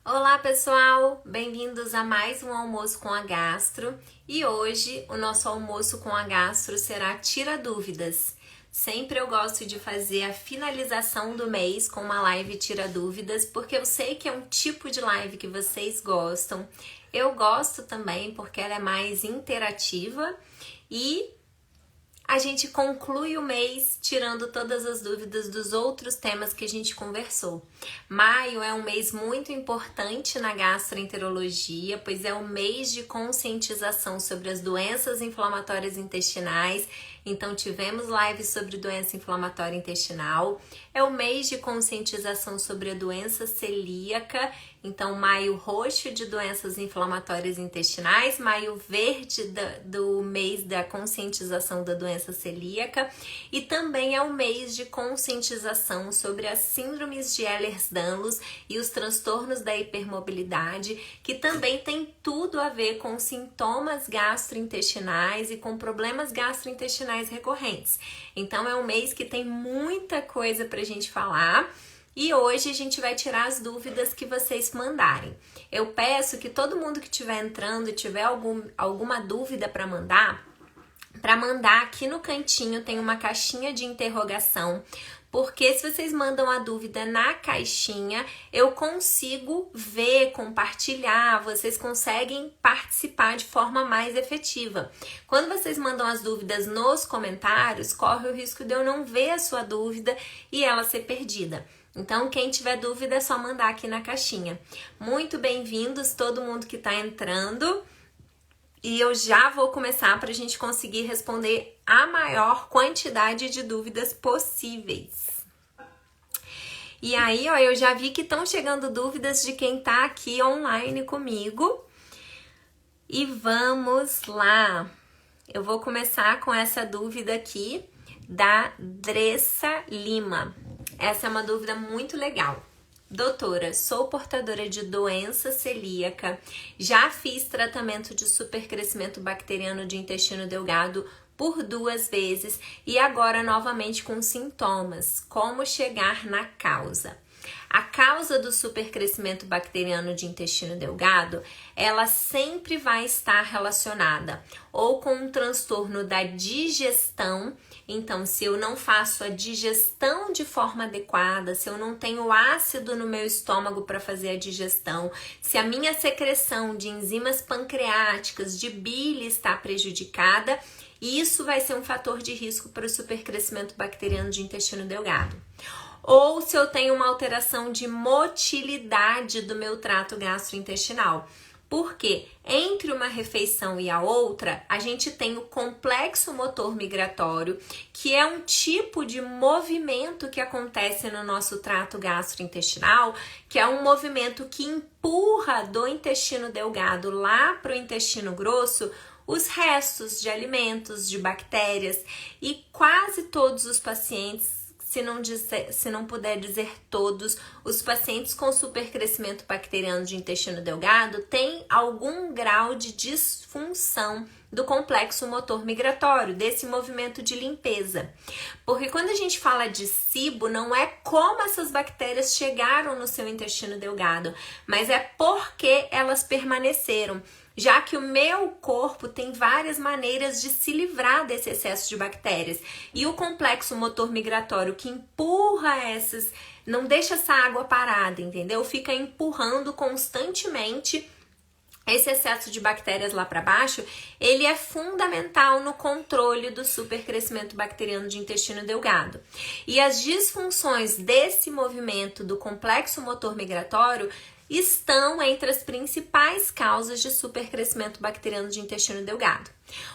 Olá pessoal, bem-vindos a mais um almoço com a Gastro e hoje o nosso almoço com a Gastro será Tira Dúvidas. Sempre eu gosto de fazer a finalização do mês com uma live Tira Dúvidas, porque eu sei que é um tipo de live que vocês gostam. Eu gosto também porque ela é mais interativa e a gente conclui o mês tirando todas as dúvidas dos outros temas que a gente conversou. Maio é um mês muito importante na gastroenterologia, pois é um mês de conscientização sobre as doenças inflamatórias intestinais. Então tivemos lives sobre doença inflamatória intestinal. É o mês de conscientização sobre a doença celíaca. Então, maio roxo de doenças inflamatórias intestinais, maio verde do mês da conscientização da doença celíaca, e também é o mês de conscientização sobre as síndromes de Ehlers-Danlos e os transtornos da hipermobilidade, que também tem tudo a ver com sintomas gastrointestinais e com problemas gastrointestinais recorrentes. Então, é um mês que tem muita coisa pra gente falar. E hoje a gente vai tirar as dúvidas que vocês mandarem. Eu peço que todo mundo que estiver entrando e tiver alguma dúvida para mandar aqui no cantinho tem uma caixinha de interrogação, porque se vocês mandam a dúvida na caixinha, eu consigo ver, compartilhar, vocês conseguem participar de forma mais efetiva. Quando vocês mandam as dúvidas nos comentários, corre o risco de eu não ver a sua dúvida e ela ser perdida. Então, quem tiver dúvida é só mandar aqui na caixinha. Muito bem-vindos todo mundo que está entrando. E eu já vou começar para a gente conseguir responder a maior quantidade de dúvidas possíveis. E aí, ó, eu já vi que estão chegando dúvidas de quem está aqui online comigo. E vamos lá. Eu vou começar com essa dúvida aqui da Dressa Lima. Essa é uma dúvida muito legal. Doutora, sou portadora de doença celíaca, já fiz tratamento de supercrescimento bacteriano de intestino delgado por 2 vezes e agora novamente com sintomas. Como chegar na causa? A causa do supercrescimento bacteriano de intestino delgado, ela sempre vai estar relacionada ou com um transtorno da digestão. Então, se eu não faço a digestão de forma adequada, se eu não tenho ácido no meu estômago para fazer a digestão, se a minha secreção de enzimas pancreáticas, de bile está prejudicada, isso vai ser um fator de risco para o supercrescimento bacteriano de intestino delgado. Ou se eu tenho uma alteração de motilidade do meu trato gastrointestinal. Porque entre uma refeição e a outra, a gente tem o complexo motor migratório, que é um tipo de movimento que acontece no nosso trato gastrointestinal, que é um movimento que empurra do intestino delgado lá para o intestino grosso os restos de alimentos, de bactérias, e quase todos os pacientes, se não puder dizer todos, os pacientes com supercrescimento bacteriano de intestino delgado têm algum grau de disfunção do complexo motor migratório, desse movimento de limpeza. Porque quando a gente fala de SIBO, não é como essas bactérias chegaram no seu intestino delgado, mas é porque elas permaneceram. Já que o meu corpo tem várias maneiras de se livrar desse excesso de bactérias. E o complexo motor migratório que empurra essas, não deixa essa água parada, entendeu? Fica empurrando constantemente esse excesso de bactérias lá para baixo, ele é fundamental no controle do supercrescimento bacteriano de intestino delgado. E as disfunções desse movimento do complexo motor migratório estão entre as principais causas de supercrescimento bacteriano de intestino delgado.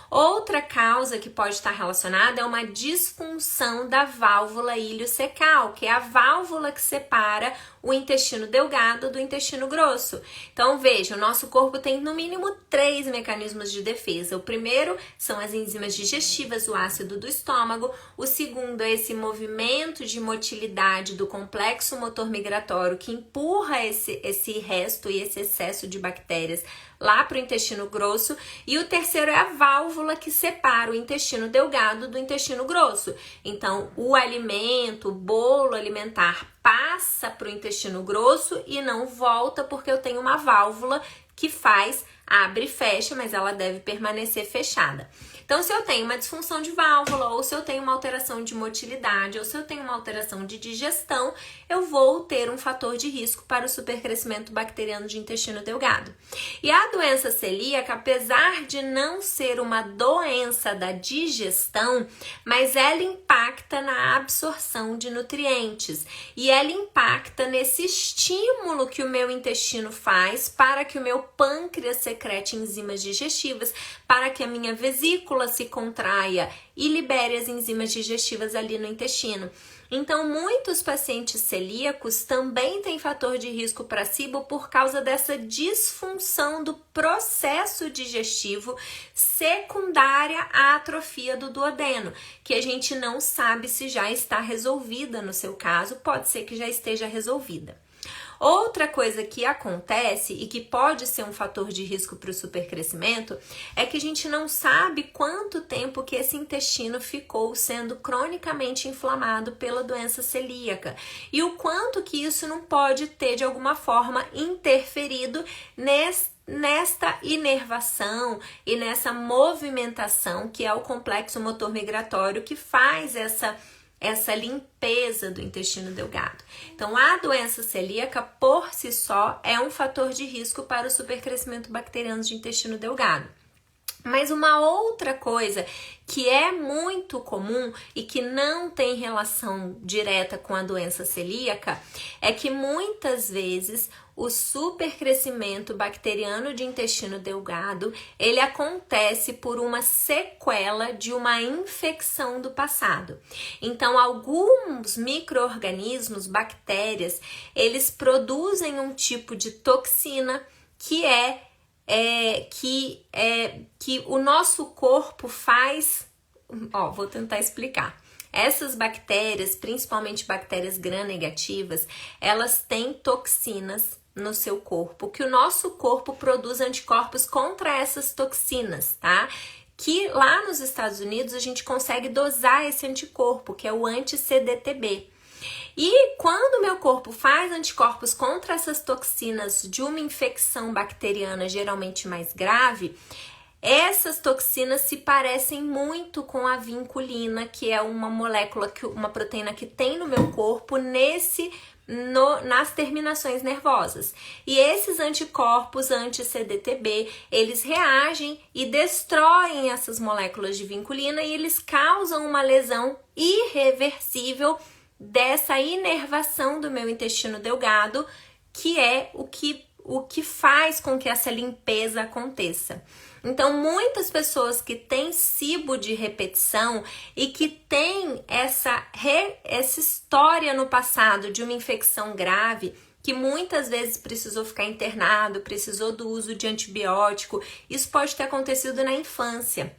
Outra causa que pode estar relacionada é uma disfunção da válvula iliocecal, que é a válvula que separa o intestino delgado do intestino grosso. Então, veja, o nosso corpo tem no mínimo 3 mecanismos de defesa. O primeiro são as enzimas digestivas, o ácido do estômago. O segundo é esse movimento de motilidade do complexo motor migratório que empurra esse esse resto e esse excesso de bactérias lá para o intestino grosso. E o terceiro é a válvula que separa o intestino delgado do intestino grosso. Então, o alimento, o bolo alimentar passa para o intestino grosso e não volta porque eu tenho uma válvula que faz, abre e fecha, mas ela deve permanecer fechada. Então, se eu tenho uma disfunção de válvula, ou se eu tenho uma alteração de motilidade, ou se eu tenho uma alteração de digestão, eu vou ter um fator de risco para o supercrescimento bacteriano de intestino delgado. E a doença celíaca, apesar de não ser uma doença da digestão, mas ela impacta na absorção de nutrientes e ela impacta nesse estímulo que o meu intestino faz para que o meu pâncreas secrete enzimas digestivas, para que a minha vesícula se contraia e libere as enzimas digestivas ali no intestino. Então, muitos pacientes celíacos também têm fator de risco para SIBO por causa dessa disfunção do processo digestivo secundária à atrofia do duodeno, que a gente não sabe se já está resolvida no seu caso, pode ser que já esteja resolvida. Outra coisa que acontece e que pode ser um fator de risco para o supercrescimento é que a gente não sabe quanto tempo que esse intestino ficou sendo cronicamente inflamado pela doença celíaca e o quanto que isso não pode ter de alguma forma interferido nesta inervação e nessa movimentação que é o complexo motor migratório que faz essa limpeza do intestino delgado. Então, a doença celíaca, por si só, é um fator de risco para o supercrescimento bacteriano de intestino delgado. Mas uma outra coisa que é muito comum e que não tem relação direta com a doença celíaca é que muitas vezes o supercrescimento bacteriano de intestino delgado, ele acontece por uma sequela de uma infecção do passado. Então, alguns micro-organismos, bactérias, eles produzem um tipo de toxina que o nosso corpo faz. Vou tentar explicar. Essas bactérias, principalmente bactérias gram-negativas, elas têm toxinas no seu corpo, que o nosso corpo produz anticorpos contra essas toxinas, tá? Que lá nos Estados Unidos a gente consegue dosar esse anticorpo, que é o anti-CDTB. E quando o meu corpo faz anticorpos contra essas toxinas de uma infecção bacteriana geralmente mais grave, essas toxinas se parecem muito com a vinculina, que é uma molécula, uma proteína que tem no meu corpo nas terminações nervosas. E esses anticorpos anti-CDTB, eles reagem e destroem essas moléculas de vinculina e eles causam uma lesão irreversível dessa inervação do meu intestino delgado, que é o que faz com que essa limpeza aconteça. Então, muitas pessoas que têm SIBO de repetição e que têm essa história no passado de uma infecção grave, que muitas vezes precisou ficar internado, precisou do uso de antibiótico, isso pode ter acontecido na infância.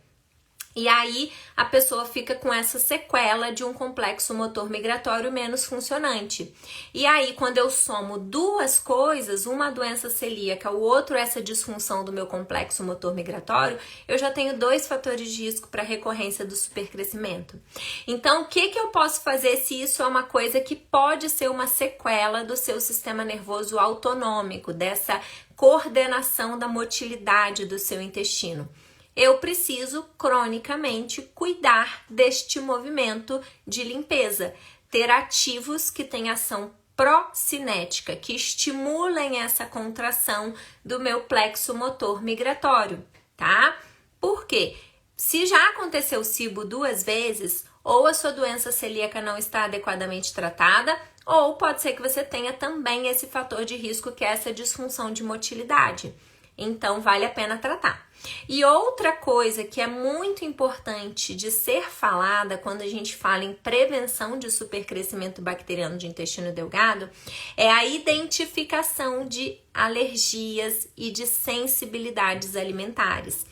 E aí a pessoa fica com essa sequela de um complexo motor migratório menos funcionante. E aí, quando eu somo duas coisas, uma doença celíaca, o outro essa disfunção do meu complexo motor migratório, eu já tenho 2 fatores de risco para recorrência do supercrescimento. Então, o que eu posso fazer se isso é uma coisa que pode ser uma sequela do seu sistema nervoso autonômico, dessa coordenação da motilidade do seu intestino? Eu preciso cronicamente cuidar deste movimento de limpeza, ter ativos que têm ação procinética, que estimulem essa contração do meu plexo motor migratório, tá? Por quê? Se já aconteceu SIBO 2 vezes, ou a sua doença celíaca não está adequadamente tratada, ou pode ser que você tenha também esse fator de risco que é essa disfunção de motilidade. Então, vale a pena tratar. E outra coisa que é muito importante de ser falada quando a gente fala em prevenção de supercrescimento bacteriano de intestino delgado é a identificação de alergias e de sensibilidades alimentares.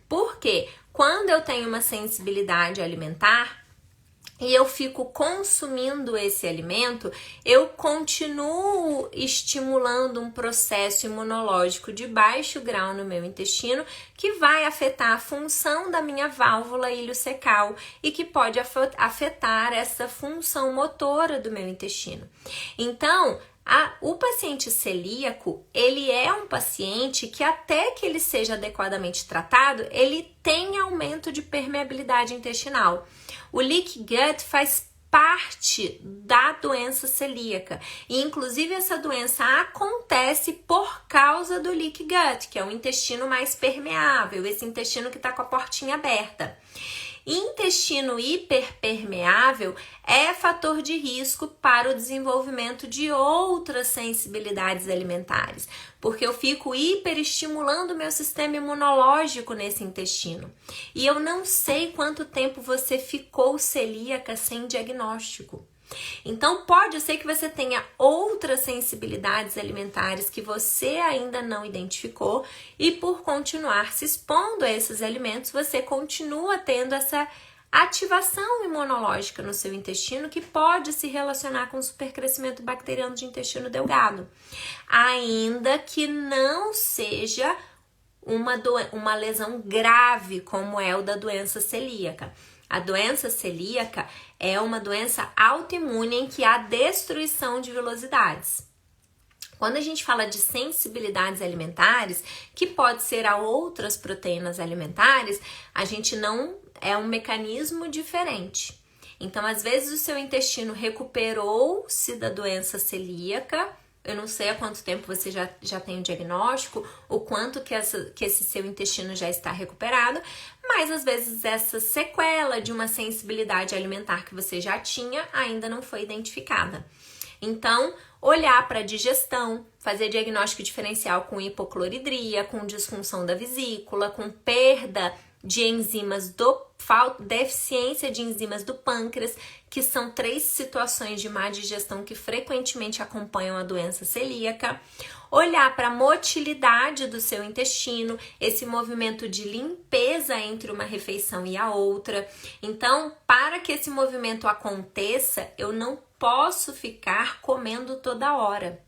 Porque quando eu tenho uma sensibilidade alimentar, e eu fico consumindo esse alimento, eu continuo estimulando um processo imunológico de baixo grau no meu intestino, que vai afetar a função da minha válvula iliocecal e que pode afetar essa função motora do meu intestino. Então, o paciente celíaco, ele é um paciente que até que ele seja adequadamente tratado, ele tem aumento de permeabilidade intestinal. O leaky gut faz parte da doença celíaca e inclusive essa doença acontece por causa do leaky gut, que é o intestino mais permeável, esse intestino que está com a portinha aberta. Intestino hiperpermeável é fator de risco para o desenvolvimento de outras sensibilidades alimentares, porque eu fico hiperestimulando o meu sistema imunológico nesse intestino. E eu não sei quanto tempo você ficou celíaca sem diagnóstico. Então, pode ser que você tenha outras sensibilidades alimentares que você ainda não identificou e por continuar se expondo a esses alimentos, você continua tendo essa ativação imunológica no seu intestino que pode se relacionar com o supercrescimento bacteriano de intestino delgado, ainda que não seja uma lesão grave como é o da doença celíaca. A doença celíaca é uma doença autoimune em que há destruição de vilosidades. Quando a gente fala de sensibilidades alimentares, que pode ser a outras proteínas alimentares, a gente não é um mecanismo diferente. Então, às vezes, o seu intestino recuperou-se da doença celíaca. Eu não sei há quanto tempo você já tem o diagnóstico, o quanto que esse seu intestino já está recuperado, mas às vezes essa sequela de uma sensibilidade alimentar que você já tinha ainda não foi identificada. Então, olhar para a digestão, fazer diagnóstico diferencial com hipocloridria, com disfunção da vesícula, com perda de enzimas deficiência de enzimas do pâncreas, que são 3 situações de má digestão que frequentemente acompanham a doença celíaca. Olhar para a motilidade do seu intestino, esse movimento de limpeza entre uma refeição e a outra. Então, para que esse movimento aconteça, eu não posso ficar comendo toda hora.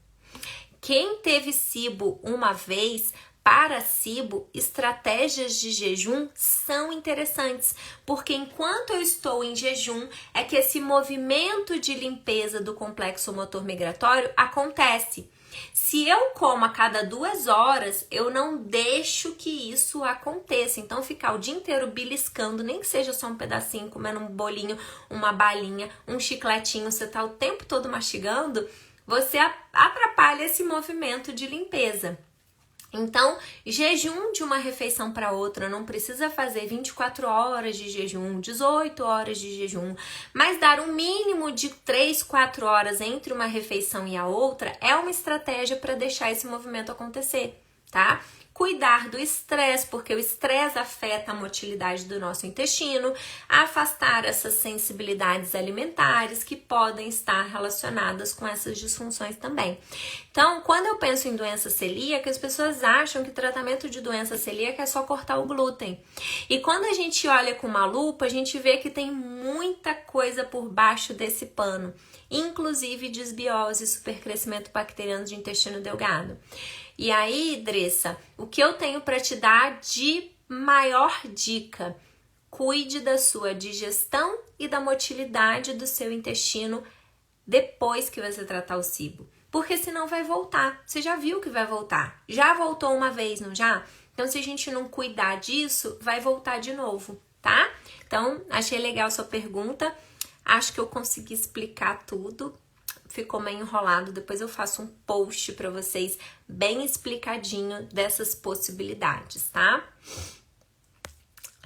Quem teve SIBO uma vez, para SIBO, estratégias de jejum são interessantes, porque enquanto eu estou em jejum, é que esse movimento de limpeza do complexo motor migratório acontece. Se eu como a cada 2 horas, eu não deixo que isso aconteça. Então, ficar o dia inteiro beliscando, nem que seja só um pedacinho, comendo um bolinho, uma balinha, um chicletinho, você tá o tempo todo mastigando, você atrapalha esse movimento de limpeza. Então, jejum de uma refeição para outra, não precisa fazer 24 horas de jejum, 18 horas de jejum, mas dar um mínimo de 3, 4 horas entre uma refeição e a outra é uma estratégia para deixar esse movimento acontecer, tá? Cuidar do estresse, porque o estresse afeta a motilidade do nosso intestino, afastar essas sensibilidades alimentares que podem estar relacionadas com essas disfunções também. Então, quando eu penso em doença celíaca, as pessoas acham que tratamento de doença celíaca é só cortar o glúten. E quando a gente olha com uma lupa, a gente vê que tem muita coisa por baixo desse pano, inclusive desbiose, supercrescimento bacteriano de intestino delgado. E aí, Dressa, o que eu tenho para te dar de maior dica? Cuide da sua digestão e da motilidade do seu intestino depois que você tratar o SIBO. Porque senão vai voltar. Você já viu que vai voltar. Já voltou uma vez, não já? Então, se a gente não cuidar disso, vai voltar de novo, tá? Então, achei legal sua pergunta. Acho que eu consegui explicar tudo. Ficou meio enrolado, depois eu faço um post para vocês bem explicadinho dessas possibilidades, tá?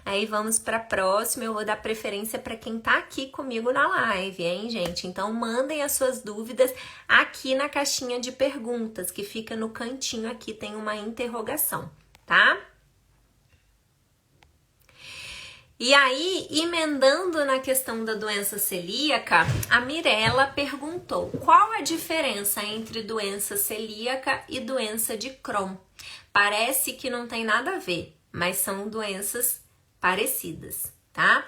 Aí vamos para a próxima, eu vou dar preferência para quem tá aqui comigo na live, hein, gente? Então mandem as suas dúvidas aqui na caixinha de perguntas, que fica no cantinho aqui, tem uma interrogação, tá? E aí, emendando na questão da doença celíaca, a Mirella perguntou: qual a diferença entre doença celíaca e doença de Crohn? Parece que não tem nada a ver, mas são doenças parecidas, tá?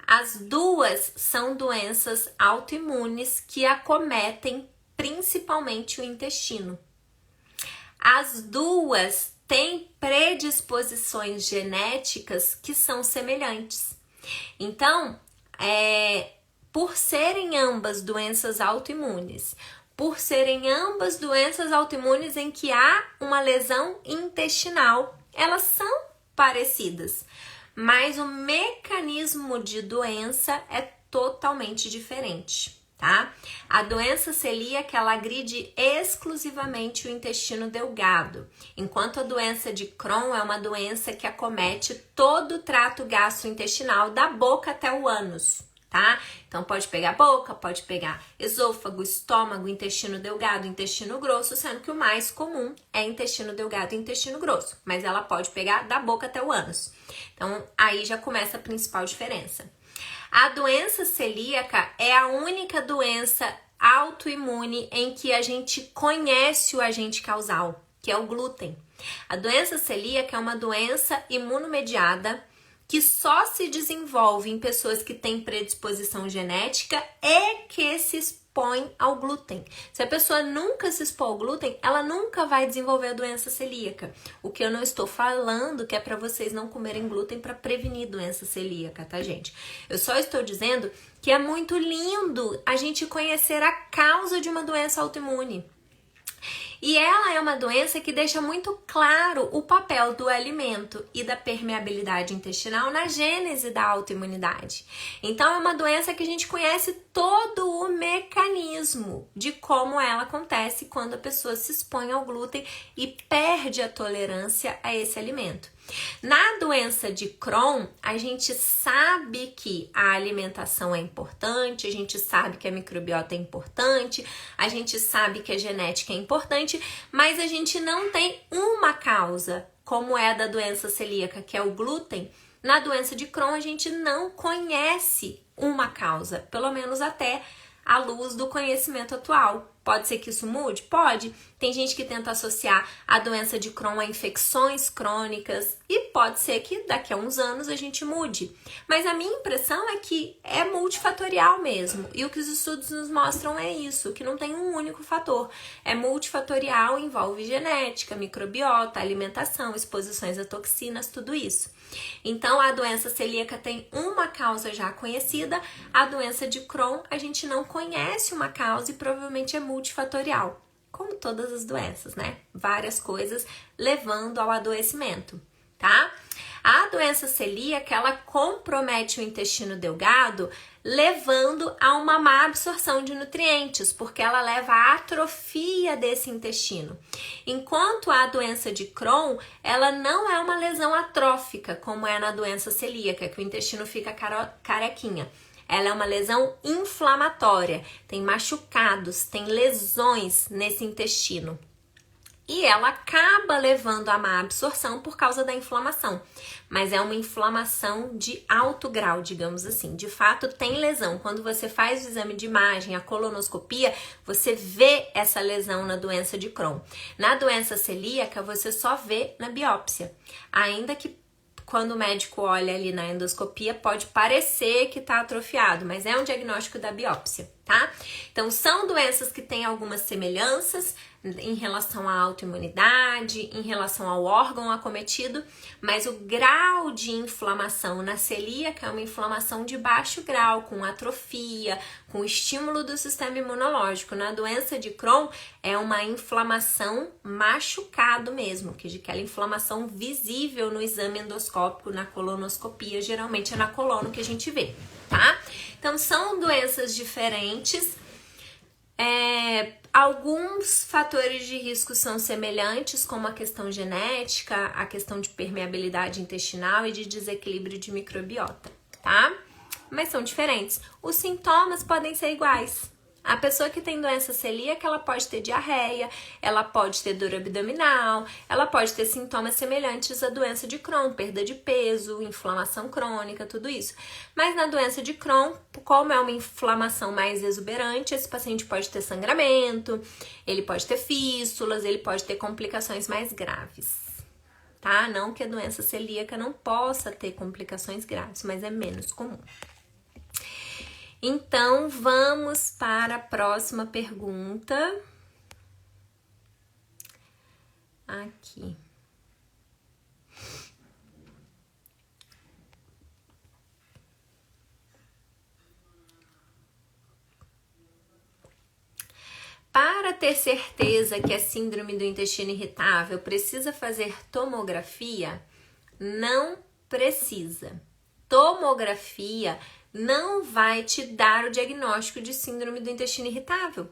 As duas são doenças autoimunes que acometem principalmente o intestino. As duas têm predisposições genéticas que são semelhantes. Então, por serem ambas doenças autoimunes, por serem ambas doenças autoimunes em que há uma lesão intestinal, elas são parecidas, mas o mecanismo de doença é totalmente diferente, tá? A doença celíaca, ela agride exclusivamente o intestino delgado, enquanto a doença de Crohn é uma doença que acomete todo o trato gastrointestinal, da boca até o ânus, tá? Então pode pegar boca, pode pegar esôfago, estômago, intestino delgado, intestino grosso, sendo que o mais comum é intestino delgado e intestino grosso, mas ela pode pegar da boca até o ânus. Então aí já começa a principal diferença. A doença celíaca é a única doença autoimune em que a gente conhece o agente causal, que é o glúten. A doença celíaca é uma doença imunomediada que só se desenvolve em pessoas que têm predisposição genética e que se expõem ao glúten. Se a pessoa nunca se expor ao glúten, ela nunca vai desenvolver a doença celíaca. O que eu não estou falando que é para vocês não comerem glúten para prevenir doença celíaca, tá, gente? Eu só estou dizendo que é muito lindo a gente conhecer a causa de uma doença autoimune. E ela é uma doença que deixa muito claro o papel do alimento e da permeabilidade intestinal na gênese da autoimunidade. Então, é uma doença que a gente conhece todo o mecanismo de como ela acontece quando a pessoa se expõe ao glúten e perde a tolerância a esse alimento. Na doença de Crohn, a gente sabe que a alimentação é importante, a gente sabe que a microbiota é importante, a gente sabe que a genética é importante, mas a gente não tem uma causa, como é a da doença celíaca, que é o glúten. Na doença de Crohn, a gente não conhece uma causa, pelo menos até à luz do conhecimento atual. Pode ser que isso mude? Pode. Tem gente que tenta associar a doença de Crohn a infecções crônicas e pode ser que daqui a uns anos a gente mude. Mas a minha impressão é que é multifatorial mesmo. E o que os estudos nos mostram é isso, que não tem um único fator. É multifatorial, envolve genética, microbiota, alimentação, exposições a toxinas, tudo isso. Então, a doença celíaca tem uma causa já conhecida, a doença de Crohn a gente não conhece uma causa e provavelmente é multifatorial, como todas as doenças, né? Várias coisas levando ao adoecimento, tá? A doença celíaca, ela compromete o intestino delgado, levando a uma má absorção de nutrientes, porque ela leva à atrofia desse intestino. Enquanto a doença de Crohn, ela não é uma lesão atrófica, como é na doença celíaca, que o intestino fica carequinha. Ela é uma lesão inflamatória, tem machucados, tem lesões nesse intestino. E ela acaba levando a má absorção por causa da inflamação. Mas é uma inflamação de alto grau, digamos assim. De fato, tem lesão. Quando você faz o exame de imagem, a colonoscopia, você vê essa lesão na doença de Crohn. Na doença celíaca, você só vê na biópsia. Ainda que quando o médico olha ali na endoscopia, pode parecer que está atrofiado, mas é um diagnóstico da biópsia, tá? Então, são doenças que têm algumas semelhanças em relação à autoimunidade, em relação ao órgão acometido, mas o grau de inflamação na celíaca é uma inflamação de baixo grau, com atrofia, com estímulo do sistema imunológico. Na doença de Crohn, é uma inflamação machucado mesmo, que é aquela inflamação visível no exame endoscópico, na colonoscopia, geralmente é na coluna que a gente vê, tá? Então, são doenças diferentes. Alguns fatores de risco são semelhantes, como a questão genética, a questão de permeabilidade intestinal e de desequilíbrio de microbiota, tá? Mas são diferentes. Os sintomas podem ser iguais. A pessoa que tem doença celíaca, ela pode ter diarreia, ela pode ter dor abdominal, ela pode ter sintomas semelhantes à doença de Crohn, perda de peso, inflamação crônica, tudo isso. Mas na doença de Crohn, como é uma inflamação mais exuberante, esse paciente pode ter sangramento, ele pode ter fístulas, ele pode ter complicações mais graves, tá? Não que a doença celíaca não possa ter complicações graves, mas é menos comum. Então, vamos para a próxima pergunta. Aqui. Para ter certeza que é síndrome do intestino irritável, precisa fazer tomografia? Não precisa. Tomografia não vai te dar o diagnóstico de síndrome do intestino irritável,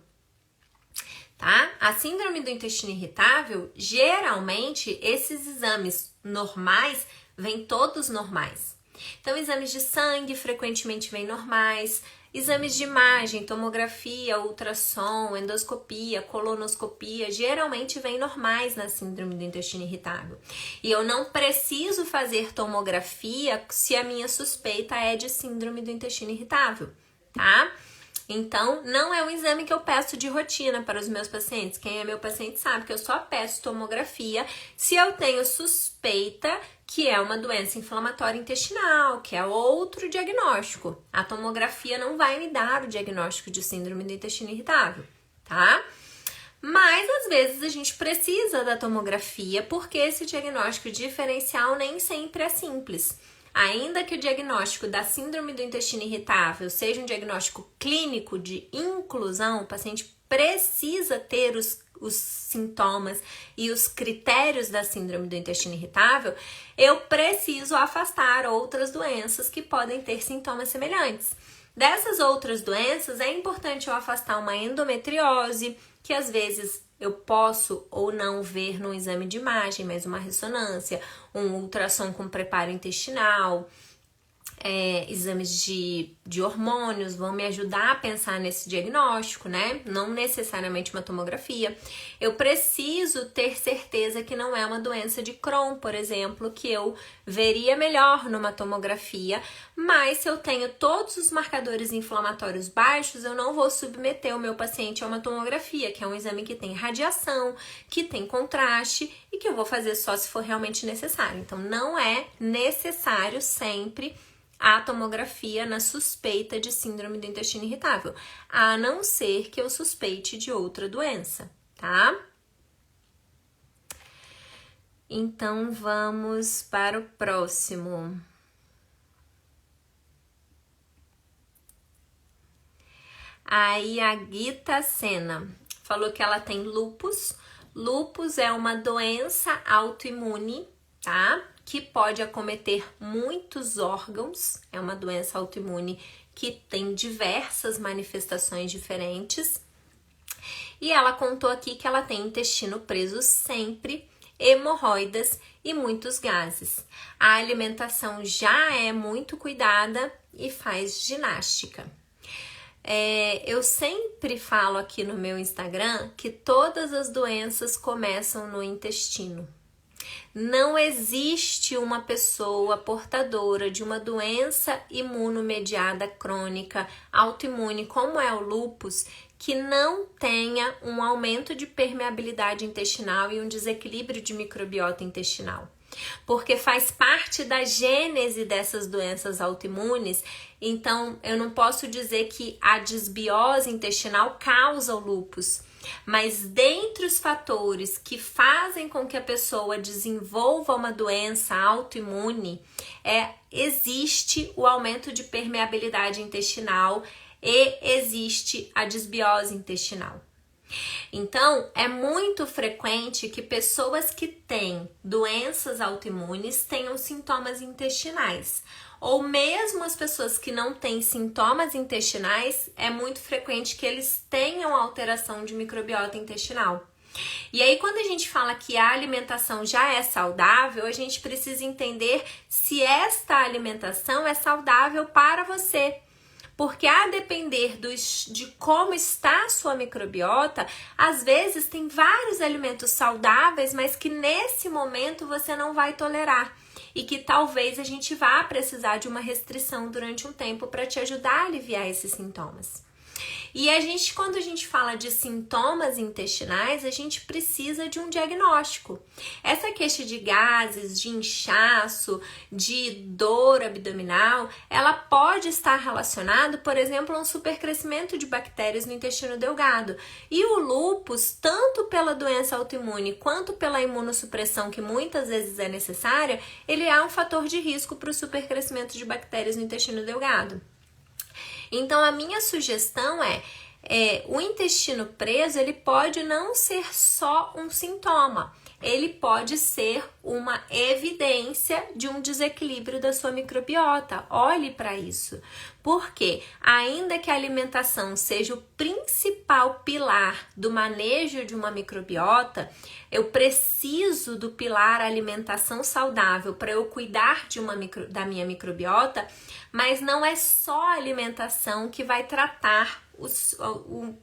tá? A síndrome do intestino irritável, geralmente, esses exames normais vêm todos normais. Então, exames de sangue frequentemente vêm normais, exames de imagem, tomografia, ultrassom, endoscopia, colonoscopia, geralmente vêm normais na síndrome do intestino irritável. E eu não preciso fazer tomografia se a minha suspeita é de síndrome do intestino irritável, tá? Então, não é um exame que eu peço de rotina para os meus pacientes. Quem é meu paciente sabe que eu só peço tomografia se eu tenho suspeita que é uma doença inflamatória intestinal, que é outro diagnóstico. A tomografia não vai me dar o diagnóstico de síndrome do intestino irritável, tá? Mas, às vezes, a gente precisa da tomografia porque esse diagnóstico diferencial nem sempre é simples. Ainda que o diagnóstico da síndrome do intestino irritável seja um diagnóstico clínico de inclusão, o paciente precisa ter os sintomas e os critérios da síndrome do intestino irritável, eu preciso afastar outras doenças que podem ter sintomas semelhantes. Dessas outras doenças, é importante eu afastar uma endometriose, que às vezes eu posso ou não ver no exame de imagem, mas uma ressonância, um ultrassom com preparo intestinal, exames de hormônios vão me ajudar a pensar nesse diagnóstico, né? Não necessariamente uma tomografia. Eu preciso ter certeza que não é uma doença de Crohn, por exemplo, que eu veria melhor numa tomografia, mas se eu tenho todos os marcadores inflamatórios baixos, eu não vou submeter o meu paciente a uma tomografia, que é um exame que tem radiação, que tem contraste e que eu vou fazer só se for realmente necessário. Então, não é necessário sempre a tomografia na suspeita de síndrome do intestino irritável, a não ser que eu suspeite de outra doença, tá? Então, vamos para o próximo. Aí, a Gita Sena falou que ela tem lúpus. Lúpus é uma doença autoimune, tá? Que pode acometer muitos órgãos, é uma doença autoimune que tem diversas manifestações diferentes. E ela contou aqui que ela tem intestino preso sempre, hemorroidas e muitos gases. A alimentação já é muito cuidada e faz ginástica. Eu sempre falo aqui no meu Instagram que todas as doenças começam no intestino. Não existe uma pessoa portadora de uma doença imunomediada crônica, autoimune, como é o lúpus, que não tenha um aumento de permeabilidade intestinal e um desequilíbrio de microbiota intestinal. Porque faz parte da gênese dessas doenças autoimunes, então eu não posso dizer que a desbiose intestinal causa o lúpus. Mas dentre os fatores que fazem com que a pessoa desenvolva uma doença autoimune, existe o aumento de permeabilidade intestinal e existe a desbiose intestinal. Então, é muito frequente que pessoas que têm doenças autoimunes tenham sintomas intestinais. Ou mesmo as pessoas que não têm sintomas intestinais, é muito frequente que eles tenham alteração de microbiota intestinal. E aí, quando a gente fala que a alimentação já é saudável, a gente precisa entender se esta alimentação é saudável para você. Porque a depender de como está a sua microbiota, às vezes tem vários alimentos saudáveis, mas que nesse momento você não vai tolerar. E que talvez a gente vá precisar de uma restrição durante um tempo para te ajudar a aliviar esses sintomas. E quando a gente fala de sintomas intestinais, a gente precisa de um diagnóstico. Essa queixa de gases, de inchaço, de dor abdominal, ela pode estar relacionada, por exemplo, a um supercrescimento de bactérias no intestino delgado. E o lúpus, tanto pela doença autoimune quanto pela imunossupressão, que muitas vezes é necessária, ele é um fator de risco para o supercrescimento de bactérias no intestino delgado. Então, a minha sugestão o intestino preso, ele pode não ser só um sintoma, ele pode ser uma evidência de um desequilíbrio da sua microbiota. Olhe para isso, porque ainda que a alimentação seja o principal pilar do manejo de uma microbiota, eu preciso do pilar alimentação saudável para eu cuidar da minha microbiota, mas não é só a alimentação que vai tratar os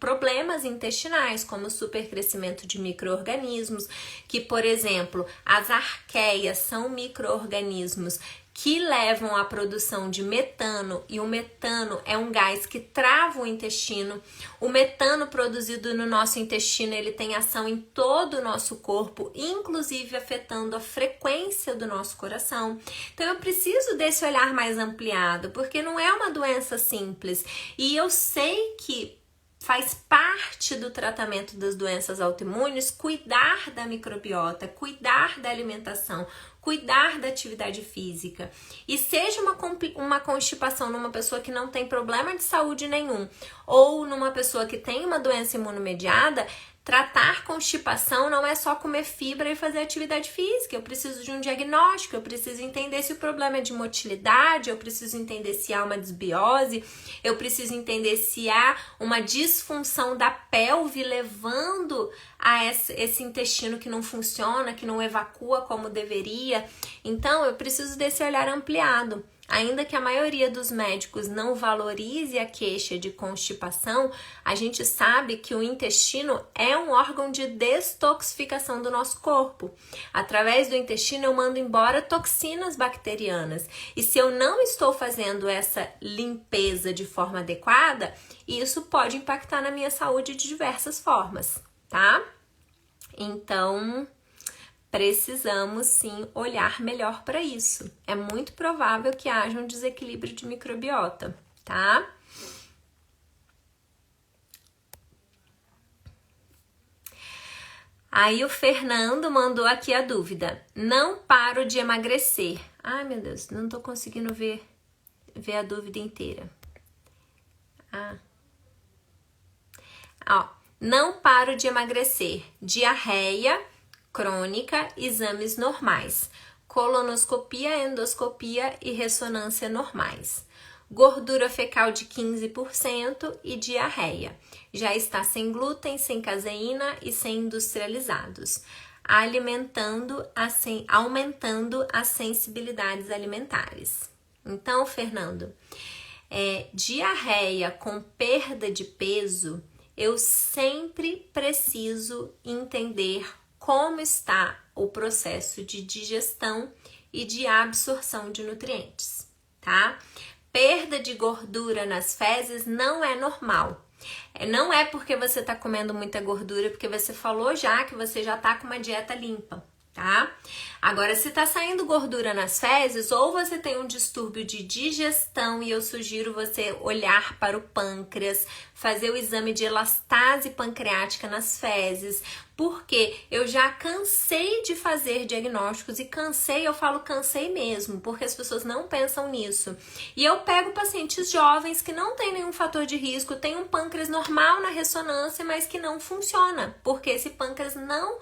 problemas intestinais, como o supercrescimento de micro-organismos, que, por exemplo, as arqueias são micro-organismos que levam à produção de metano, e o metano é um gás que trava o intestino. O metano produzido no nosso intestino, ele tem ação em todo o nosso corpo, inclusive afetando a frequência do nosso coração. Então eu preciso desse olhar mais ampliado, porque não é uma doença simples. E eu sei que faz parte do tratamento das doenças autoimunes cuidar da microbiota, cuidar da alimentação, cuidar da atividade física. E seja uma constipação numa pessoa que não tem problema de saúde nenhum, ou numa pessoa que tem uma doença imunomediada, tratar constipação não é só comer fibra e fazer atividade física. Eu preciso de um diagnóstico, eu preciso entender se o problema é de motilidade, eu preciso entender se há uma desbiose, eu preciso entender se há uma disfunção da pelve levando a esse intestino que não funciona, que não evacua como deveria. Então, eu preciso desse olhar ampliado. Ainda que a maioria dos médicos não valorize a queixa de constipação, a gente sabe que o intestino é um órgão de detoxificação do nosso corpo. Através do intestino eu mando embora toxinas bacterianas. E se eu não estou fazendo essa limpeza de forma adequada, isso pode impactar na minha saúde de diversas formas, tá? Então, precisamos sim olhar melhor para isso. É muito provável que haja um desequilíbrio de microbiota, tá? Aí o Fernando mandou aqui a dúvida. Não paro de emagrecer. Ai, meu Deus, não tô conseguindo ver a dúvida inteira. Não paro de emagrecer. Diarreia crônica, exames normais, colonoscopia, endoscopia e ressonância normais, gordura fecal de 15% e diarreia. Já está sem glúten, sem caseína e sem industrializados, aumentando as sensibilidades alimentares. Então, Fernando, diarreia com perda de peso, eu sempre preciso entender como está o processo de digestão e de absorção de nutrientes, tá? Perda de gordura nas fezes não é normal. Não é porque você tá comendo muita gordura, porque você falou já que você já tá com uma dieta limpa, tá? Agora, se tá saindo gordura nas fezes, ou você tem um distúrbio de digestão, e eu sugiro você olhar para o pâncreas, fazer o exame de elastase pancreática nas fezes, porque eu já cansei de fazer diagnósticos, e eu falo cansei mesmo, porque as pessoas não pensam nisso. E eu pego pacientes jovens que não têm nenhum fator de risco, tem um pâncreas normal na ressonância, mas que não funciona, porque esse pâncreas não,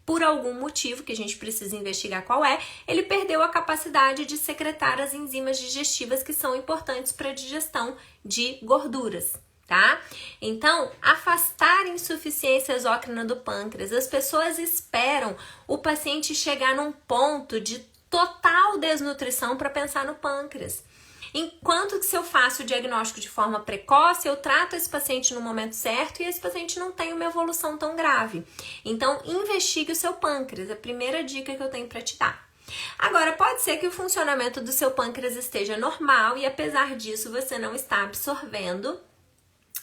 por algum motivo que a gente precisa investigar qual é, ele perdeu a capacidade de secretar as enzimas digestivas que são importantes para a digestão de gorduras, tá? Então, afastar a insuficiência exócrina do pâncreas. As pessoas esperam o paciente chegar num ponto de total desnutrição para pensar no pâncreas. Enquanto que se eu faço o diagnóstico de forma precoce, eu trato esse paciente no momento certo e esse paciente não tem uma evolução tão grave. Então, investigue o seu pâncreas, é a primeira dica que eu tenho para te dar. Agora, pode ser que o funcionamento do seu pâncreas esteja normal e apesar disso você não está absorvendo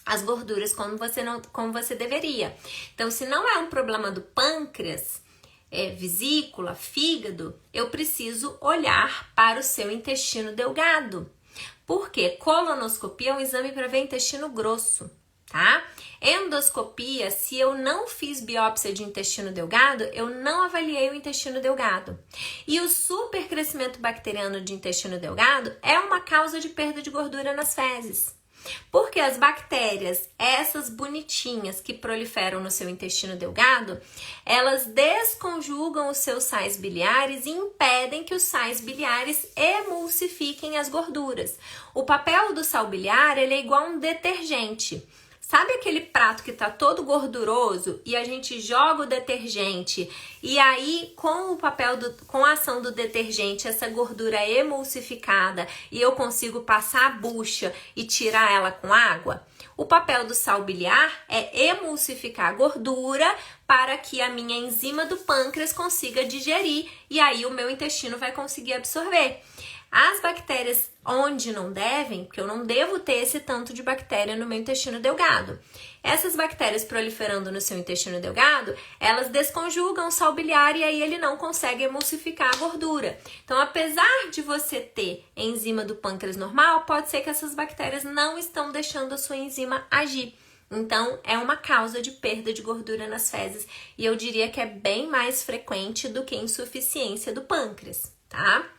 as gorduras como você deveria. Então, se não é um problema do pâncreas, vesícula, fígado, eu preciso olhar para o seu intestino delgado. Porque colonoscopia é um exame para ver intestino grosso, tá? Endoscopia, se eu não fiz biópsia de intestino delgado, eu não avaliei o intestino delgado. E o supercrescimento bacteriano de intestino delgado é uma causa de perda de gordura nas fezes. Porque as bactérias, essas bonitinhas que proliferam no seu intestino delgado, elas desconjugam os seus sais biliares e impedem que os sais biliares emulsifiquem as gorduras. O papel do sal biliar, ele é igual a um detergente. Sabe aquele prato que tá todo gorduroso e a gente joga o detergente e aí com a ação do detergente essa gordura é emulsificada e eu consigo passar a bucha e tirar ela com água? O papel do sal biliar é emulsificar a gordura para que a minha enzima do pâncreas consiga digerir e aí o meu intestino vai conseguir absorver. As bactérias onde não devem, porque eu não devo ter esse tanto de bactéria no meu intestino delgado. Essas bactérias proliferando no seu intestino delgado, elas desconjugam o sal biliar e aí ele não consegue emulsificar a gordura. Então, apesar de você ter enzima do pâncreas normal, pode ser que essas bactérias não estão deixando a sua enzima agir. Então, é uma causa de perda de gordura nas fezes e eu diria que é bem mais frequente do que insuficiência do pâncreas, tá?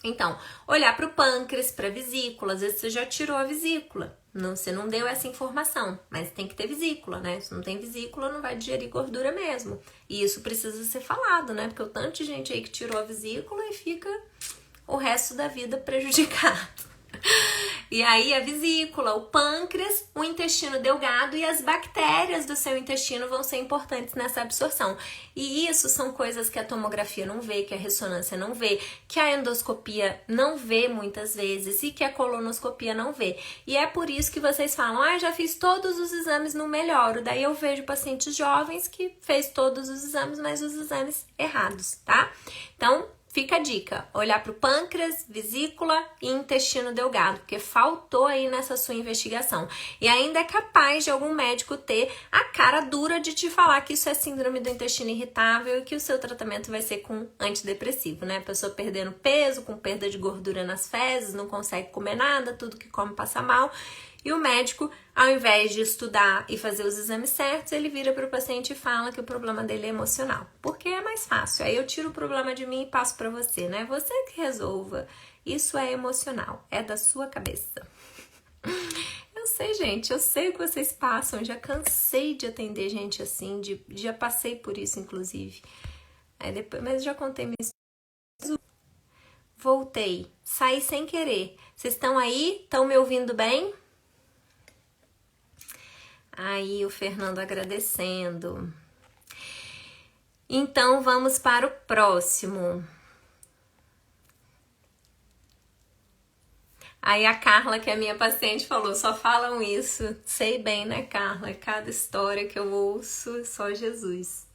Então, olhar para o pâncreas, para a vesícula, às vezes você já tirou a vesícula, você não deu essa informação, mas tem que ter vesícula, né? Se não tem vesícula, não vai digerir gordura mesmo. E isso precisa ser falado, né? Porque o tanto de gente aí que tirou a vesícula e fica o resto da vida prejudicado. E aí a vesícula, o pâncreas, o intestino delgado e as bactérias do seu intestino vão ser importantes nessa absorção. E isso são coisas que a tomografia não vê, que a ressonância não vê, que a endoscopia não vê muitas vezes e que a colonoscopia não vê. E é por isso que vocês falam, já fiz todos os exames, não melhoro. Daí eu vejo pacientes jovens que fez todos os exames, mas os exames errados, tá? Então, fica a dica, olhar para o pâncreas, vesícula e intestino delgado, porque faltou aí nessa sua investigação. E ainda é capaz de algum médico ter a cara dura de te falar que isso é síndrome do intestino irritável e que o seu tratamento vai ser com antidepressivo, né? A pessoa perdendo peso, com perda de gordura nas fezes, não consegue comer nada, tudo que come passa mal. E o médico, ao invés de estudar e fazer os exames certos, ele vira para o paciente e fala que o problema dele é emocional. Porque é mais fácil. Aí eu tiro o problema de mim e passo para você, né? Você que resolva. Isso é emocional. É da sua cabeça. Eu sei, gente. Eu sei o que vocês passam. Já cansei de atender gente assim. Já passei por isso, inclusive. Mas já contei minha história. Voltei. Saí sem querer. Vocês estão aí? Estão me ouvindo bem? Aí o Fernando agradecendo. Então vamos para o próximo. Aí a Carla, que é minha paciente, falou, só falam isso. Sei bem, né, Carla? Cada história que eu ouço, só Jesus.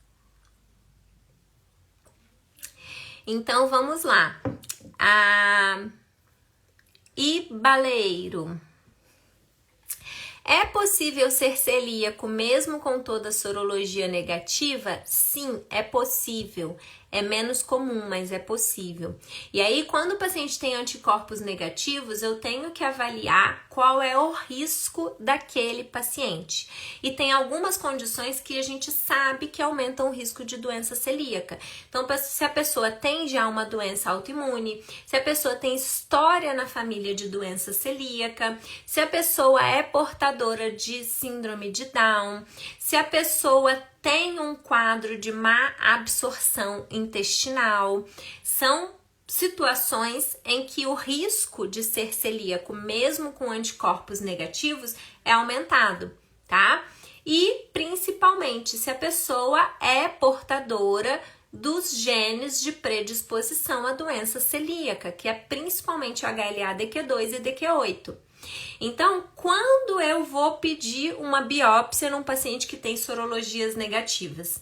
Então vamos lá. E baleiro. É possível ser celíaco mesmo com toda a sorologia negativa? Sim, é possível. É menos comum, mas é possível. E aí, quando o paciente tem anticorpos negativos, eu tenho que avaliar qual é o risco daquele paciente. E tem algumas condições que a gente sabe que aumentam o risco de doença celíaca. Então, se a pessoa tem já uma doença autoimune, se a pessoa tem história na família de doença celíaca, se a pessoa é portadora de síndrome de Down, se a pessoa tem um quadro de má absorção intestinal, são situações em que o risco de ser celíaco, mesmo com anticorpos negativos, é aumentado, tá? E principalmente se a pessoa é portadora dos genes de predisposição à doença celíaca, que é principalmente o HLA-DQ2 e DQ8. Então, quando eu vou pedir uma biópsia num paciente que tem sorologias negativas?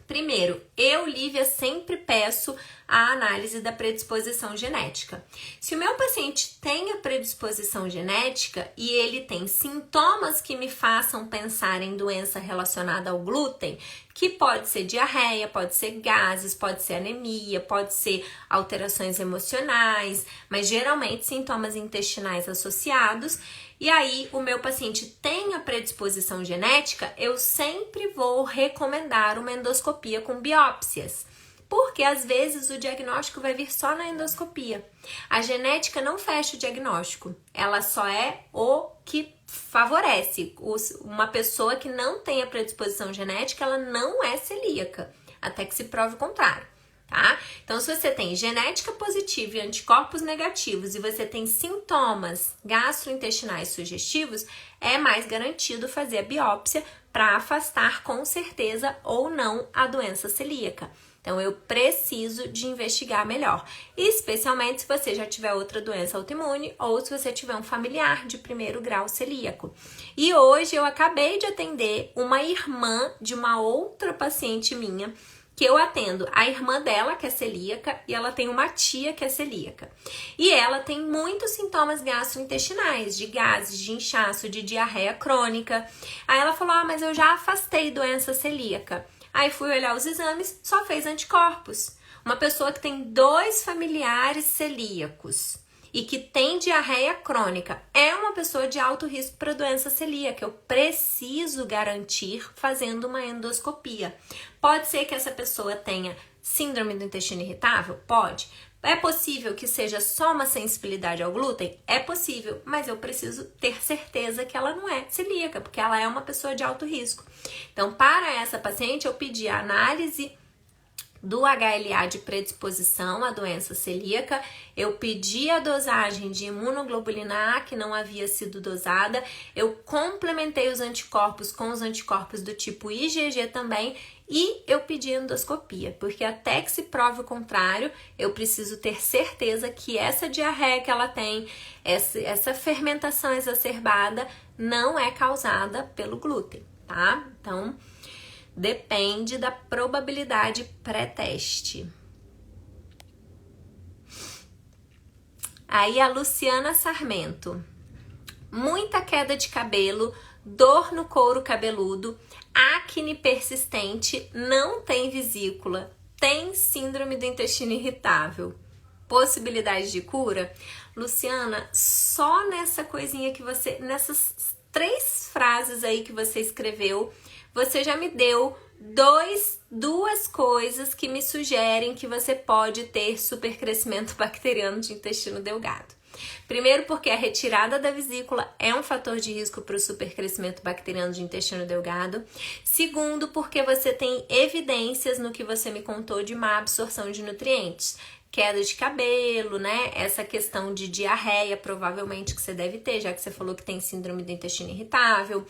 Primeiro, eu, Lívia, sempre peço a análise da predisposição genética. Se o meu paciente tem a predisposição genética e ele tem sintomas que me façam pensar em doença relacionada ao glúten, que pode ser diarreia, pode ser gases, pode ser anemia, pode ser alterações emocionais, mas geralmente sintomas intestinais associados. E aí, o meu paciente tem a predisposição genética, eu sempre vou recomendar uma endoscopia com biópsias. Porque às vezes o diagnóstico vai vir só na endoscopia. A genética não fecha o diagnóstico, ela só é o que favorece. Uma pessoa que não tem a predisposição genética, ela não é celíaca, até que se prove o contrário, tá? Então, se você tem genética positiva e anticorpos negativos e você tem sintomas gastrointestinais sugestivos, é mais garantido fazer a biópsia para afastar com certeza ou não a doença celíaca. Então, eu preciso de investigar melhor, especialmente se você já tiver outra doença autoimune ou se você tiver um familiar de primeiro grau celíaco. E hoje eu acabei de atender uma irmã de uma outra paciente minha, que eu atendo a irmã dela, que é celíaca, e ela tem uma tia que é celíaca. E ela tem muitos sintomas gastrointestinais, de gases, de inchaço, de diarreia crônica. Aí ela falou, mas eu já afastei doença celíaca. Aí fui olhar os exames, só fez anticorpos. Uma pessoa que tem 2 familiares celíacos e que tem diarreia crônica é uma pessoa de alto risco para doença celíaca. Eu preciso garantir fazendo uma endoscopia. Pode ser que essa pessoa tenha síndrome do intestino irritável? Pode. É possível que seja só uma sensibilidade ao glúten? É possível, mas eu preciso ter certeza que ela não é celíaca, porque ela é uma pessoa de alto risco. Então, para essa paciente, eu pedi a análise do HLA de predisposição à doença celíaca, eu pedi a dosagem de imunoglobulina A, que não havia sido dosada, eu complementei os anticorpos com os anticorpos do tipo IgG também, e eu pedi endoscopia, porque até que se prove o contrário, eu preciso ter certeza que essa diarreia que ela tem, essa fermentação exacerbada, não é causada pelo glúten, tá? Então, depende da probabilidade pré-teste. Aí a Luciana Sarmento. Muita queda de cabelo, dor no couro cabeludo, acne persistente, não tem vesícula, tem síndrome do intestino irritável. Possibilidade de cura? Luciana, só nessa coisinha que você, nessas 3 frases aí que você escreveu, você já me deu duas coisas que me sugerem que você pode ter supercrescimento bacteriano de intestino delgado. Primeiro, porque a retirada da vesícula é um fator de risco para o supercrescimento bacteriano de intestino delgado. Segundo, porque você tem evidências no que você me contou de má absorção de nutrientes. Queda de cabelo, né? Essa questão de diarreia, provavelmente que você deve ter, já que você falou que tem síndrome do intestino irritável.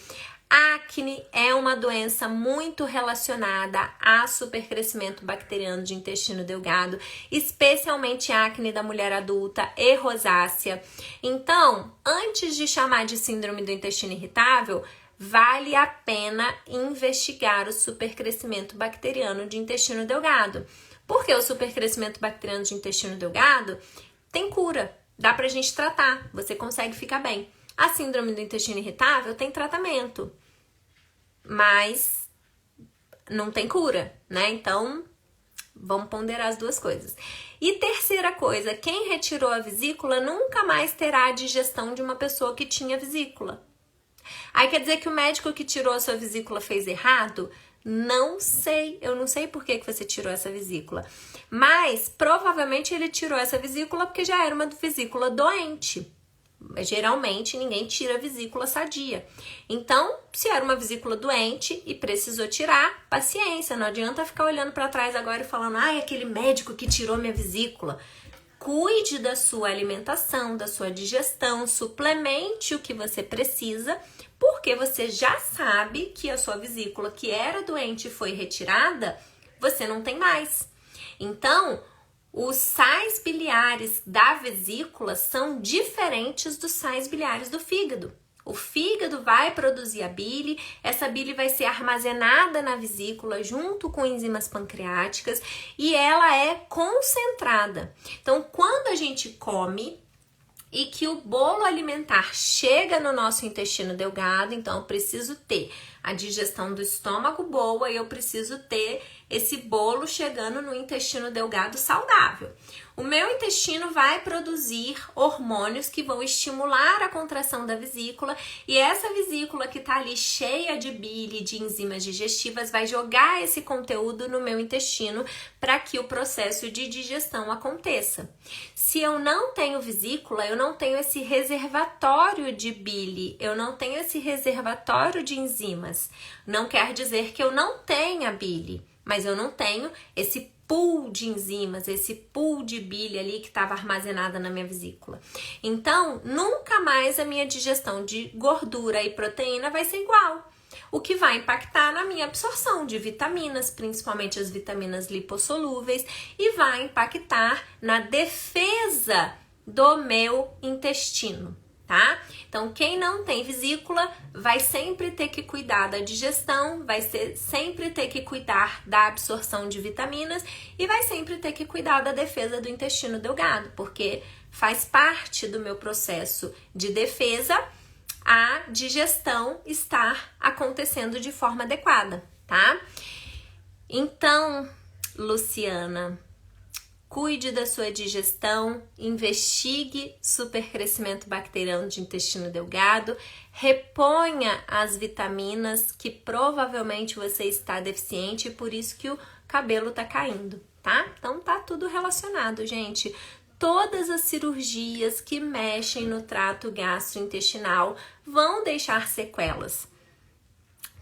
Acne é uma doença muito relacionada a supercrescimento bacteriano de intestino delgado, especialmente acne da mulher adulta e rosácea. Então, antes de chamar de síndrome do intestino irritável, vale a pena investigar o supercrescimento bacteriano de intestino delgado. Porque o supercrescimento bacteriano de intestino delgado tem cura, dá pra gente tratar, você consegue ficar bem. A síndrome do intestino irritável tem tratamento, mas não tem cura, né? Então, vamos ponderar as duas coisas. E terceira coisa, quem retirou a vesícula nunca mais terá a digestão de uma pessoa que tinha vesícula. Aí quer dizer que o médico que tirou a sua vesícula fez errado? Não sei, eu não sei por que você tirou essa vesícula. Mas, provavelmente, ele tirou essa vesícula porque já era uma vesícula doente. Geralmente, ninguém tira vesícula sadia. Então, se era uma vesícula doente e precisou tirar, paciência. Não adianta ficar olhando para trás agora e falando, ai, aquele médico que tirou minha vesícula. Cuide da sua alimentação, da sua digestão, suplemente o que você precisa, porque você já sabe que a sua vesícula que era doente e foi retirada, você não tem mais. Então, os sais biliares da vesícula são diferentes dos sais biliares do fígado. O fígado vai produzir a bile, essa bile vai ser armazenada na vesícula junto com enzimas pancreáticas e ela é concentrada. Então, quando a gente come e que o bolo alimentar chega no nosso intestino delgado, então eu preciso ter a digestão do estômago boa e eu preciso ter esse bolo chegando no intestino delgado saudável. O meu intestino vai produzir hormônios que vão estimular a contração da vesícula e essa vesícula que está ali cheia de bile, de enzimas digestivas, vai jogar esse conteúdo no meu intestino para que o processo de digestão aconteça. Se eu não tenho vesícula, eu não tenho esse reservatório de bile, eu não tenho esse reservatório de enzimas. Não quer dizer que eu não tenha bile, mas eu não tenho esse pool de enzimas, esse pool de bile ali que estava armazenada na minha vesícula. Então, nunca mais a minha digestão de gordura e proteína vai ser igual. O que vai impactar na minha absorção de vitaminas, principalmente as vitaminas lipossolúveis, e vai impactar na defesa do meu intestino, tá? Então, quem não tem vesícula vai sempre ter que cuidar da digestão, sempre ter que cuidar da absorção de vitaminas e vai sempre ter que cuidar da defesa do intestino delgado, porque faz parte do meu processo de defesa a digestão estar acontecendo de forma adequada, tá? Então, Luciana, cuide da sua digestão, investigue supercrescimento bacteriano de intestino delgado, reponha as vitaminas que provavelmente você está deficiente e por isso que o cabelo tá caindo, tá? Então tá tudo relacionado, gente. Todas as cirurgias que mexem no trato gastrointestinal vão deixar sequelas.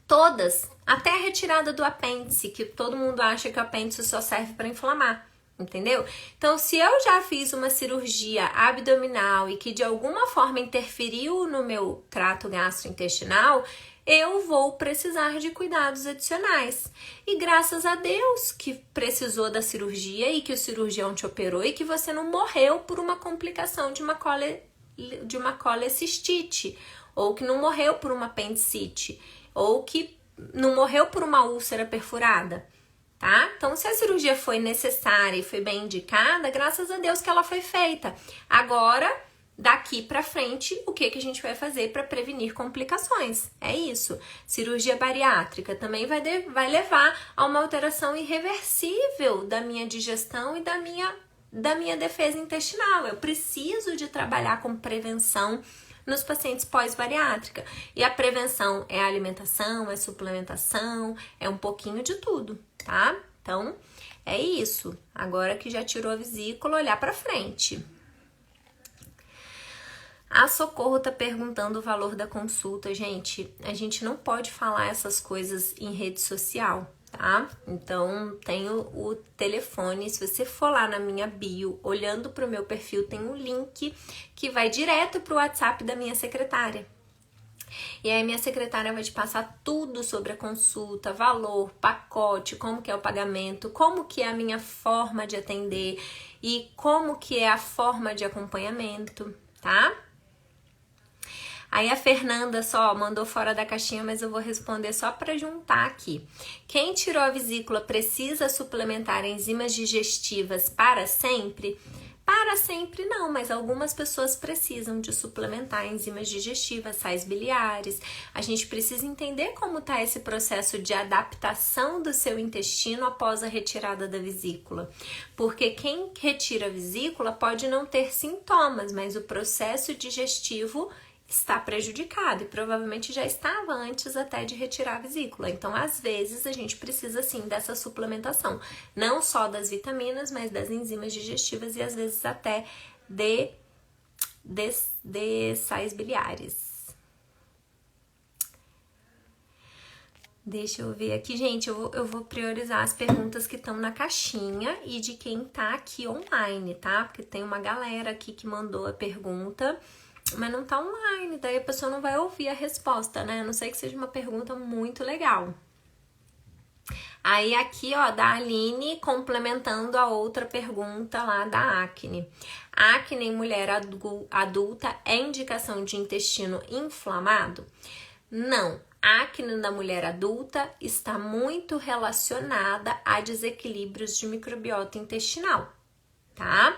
Todas, até a retirada do apêndice, que todo mundo acha que o apêndice só serve para inflamar. Entendeu? Então, se eu já fiz uma cirurgia abdominal e que de alguma forma interferiu no meu trato gastrointestinal, eu vou precisar de cuidados adicionais. E graças a Deus que precisou da cirurgia e que o cirurgião te operou e que você não morreu por uma complicação de uma colecistite, ou que não morreu por uma apendicite, ou que não morreu por uma úlcera perfurada. Tá? Então, se a cirurgia foi necessária e foi bem indicada, graças a Deus que ela foi feita. Agora, daqui pra frente, o que a gente vai fazer para prevenir complicações? É isso. Cirurgia bariátrica também vai levar a uma alteração irreversível da minha digestão e da minha defesa intestinal. Eu preciso de trabalhar com prevenção nos pacientes pós-bariátrica. E a prevenção é alimentação, é suplementação, é um pouquinho de tudo, tá? Então, é isso. Agora que já tirou a vesícula, olhar pra frente. A Socorro tá perguntando o valor da consulta. Gente, a gente não pode falar essas coisas em rede social, tá? Então, tem o telefone. Se você for lá na minha bio, olhando pro meu perfil, tem um link que vai direto pro WhatsApp da minha secretária. E aí, minha secretária vai te passar tudo sobre a consulta, valor, pacote, como que é o pagamento, como que é a minha forma de atender e como que é a forma de acompanhamento, tá? Aí a Fernanda só mandou fora da caixinha, mas eu vou responder só para juntar aqui. Quem tirou a vesícula precisa suplementar enzimas digestivas para sempre? Para sempre não, mas algumas pessoas precisam de suplementar enzimas digestivas, sais biliares. A gente precisa entender como está esse processo de adaptação do seu intestino após a retirada da vesícula. Porque quem retira a vesícula pode não ter sintomas, mas o processo digestivo está prejudicado e provavelmente já estava antes até de retirar a vesícula. Então, às vezes, a gente precisa sim dessa suplementação, não só das vitaminas, mas das enzimas digestivas e às vezes até de sais biliares. Deixa eu ver aqui, gente, eu vou priorizar as perguntas que estão na caixinha e de quem tá aqui online, tá? Porque tem uma galera aqui que mandou a pergunta, mas não tá online, daí a pessoa não vai ouvir a resposta, né? A não ser que seja uma pergunta muito legal. Aí aqui, ó, da Aline, complementando a outra pergunta lá da acne. Acne em mulher adulta é indicação de intestino inflamado? Não. A acne da mulher adulta está muito relacionada a desequilíbrios de microbiota intestinal, tá?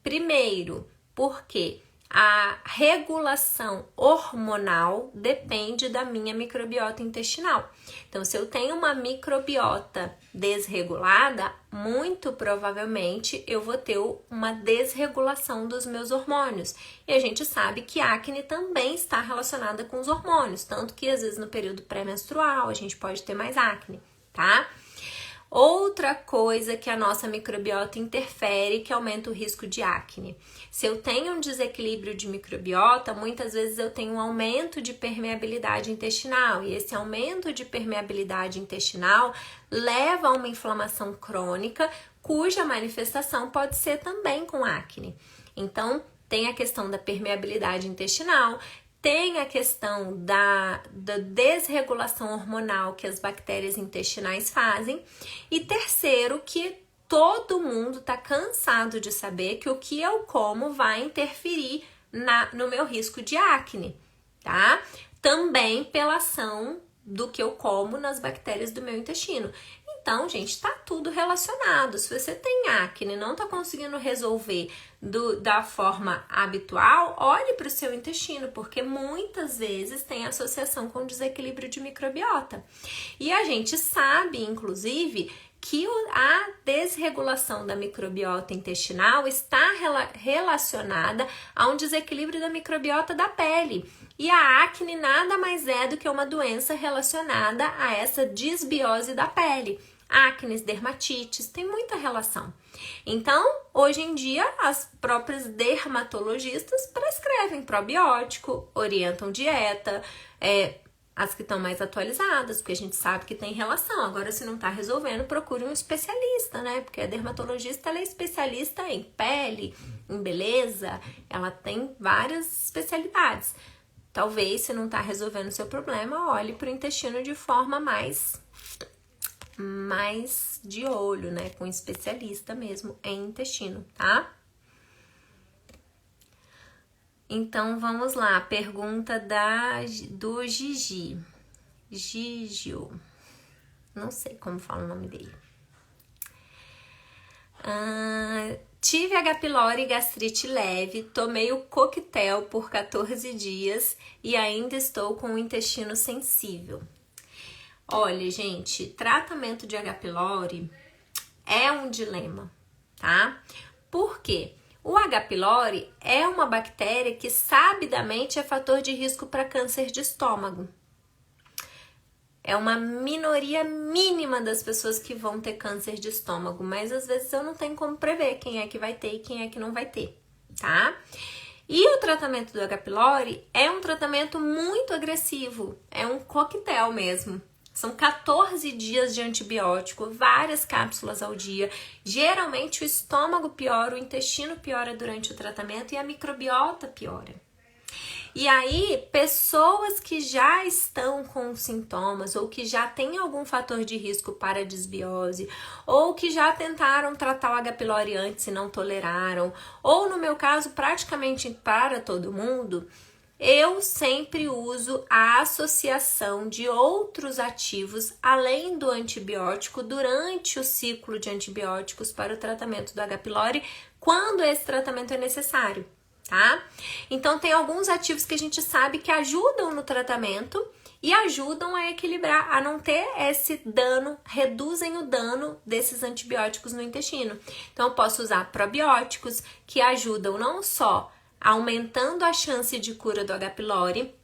Primeiro, porque a regulação hormonal depende da minha microbiota intestinal. Então, se eu tenho uma microbiota desregulada, muito provavelmente eu vou ter uma desregulação dos meus hormônios. E a gente sabe que a acne também está relacionada com os hormônios, tanto que às vezes no período pré-menstrual a gente pode ter mais acne, tá? Outra coisa que a nossa microbiota interfere, que aumenta o risco de acne. Se eu tenho um desequilíbrio de microbiota, muitas vezes eu tenho um aumento de permeabilidade intestinal. E esse aumento de permeabilidade intestinal leva a uma inflamação crônica, cuja manifestação pode ser também com acne. Então, tem a questão da permeabilidade intestinal, tem a questão da desregulação hormonal que as bactérias intestinais fazem. E terceiro, que todo mundo tá cansado de saber que o que eu como vai interferir no meu risco de acne, tá? Também pela ação do que eu como nas bactérias do meu intestino. Então, gente, tá tudo relacionado. Se você tem acne e não tá conseguindo resolver da forma habitual, olhe para o seu intestino, porque muitas vezes tem associação com desequilíbrio de microbiota. E a gente sabe, inclusive, que a desregulação da microbiota intestinal está relacionada a um desequilíbrio da microbiota da pele. E a acne nada mais é do que uma doença relacionada a essa disbiose da pele. Acnes, dermatites, tem muita relação. Então, hoje em dia, as próprias dermatologistas prescrevem probiótico, orientam dieta, as que estão mais atualizadas, porque a gente sabe que tem relação. Agora, se não está resolvendo, procure um especialista, né? Porque a dermatologista, ela é especialista em pele, em beleza, ela tem várias especialidades. Talvez, se não está resolvendo o seu problema, olhe para o intestino de forma mais de olho, né? Com especialista mesmo em intestino, tá? Então, vamos lá. Pergunta do Gigi. Gigio. Não sei como fala o nome dele. Tive H. pylori e gastrite leve, tomei o coquetel por 14 dias e ainda estou com o intestino sensível. Olha, gente, tratamento de H. pylori é um dilema, tá? Por quê? O H. pylori é uma bactéria que sabidamente é fator de risco para câncer de estômago. É uma minoria mínima das pessoas que vão ter câncer de estômago, mas às vezes eu não tenho como prever quem é que vai ter e quem é que não vai ter, tá? E o tratamento do H. pylori é um tratamento muito agressivo, é um coquetel mesmo. São 14 dias de antibiótico, várias cápsulas ao dia. Geralmente o estômago piora, o intestino piora durante o tratamento e a microbiota piora. E aí, pessoas que já estão com sintomas ou que já têm algum fator de risco para desbiose ou que já tentaram tratar o H. pylori antes e não toleraram, ou no meu caso, praticamente para todo mundo, eu sempre uso a associação de outros ativos além do antibiótico durante o ciclo de antibióticos para o tratamento do H. pylori, quando esse tratamento é necessário, tá? Então, tem alguns ativos que a gente sabe que ajudam no tratamento e ajudam a equilibrar, a não ter esse dano, reduzem o dano desses antibióticos no intestino. Então, eu posso usar probióticos que ajudam não só aumentando a chance de cura do H. pylori,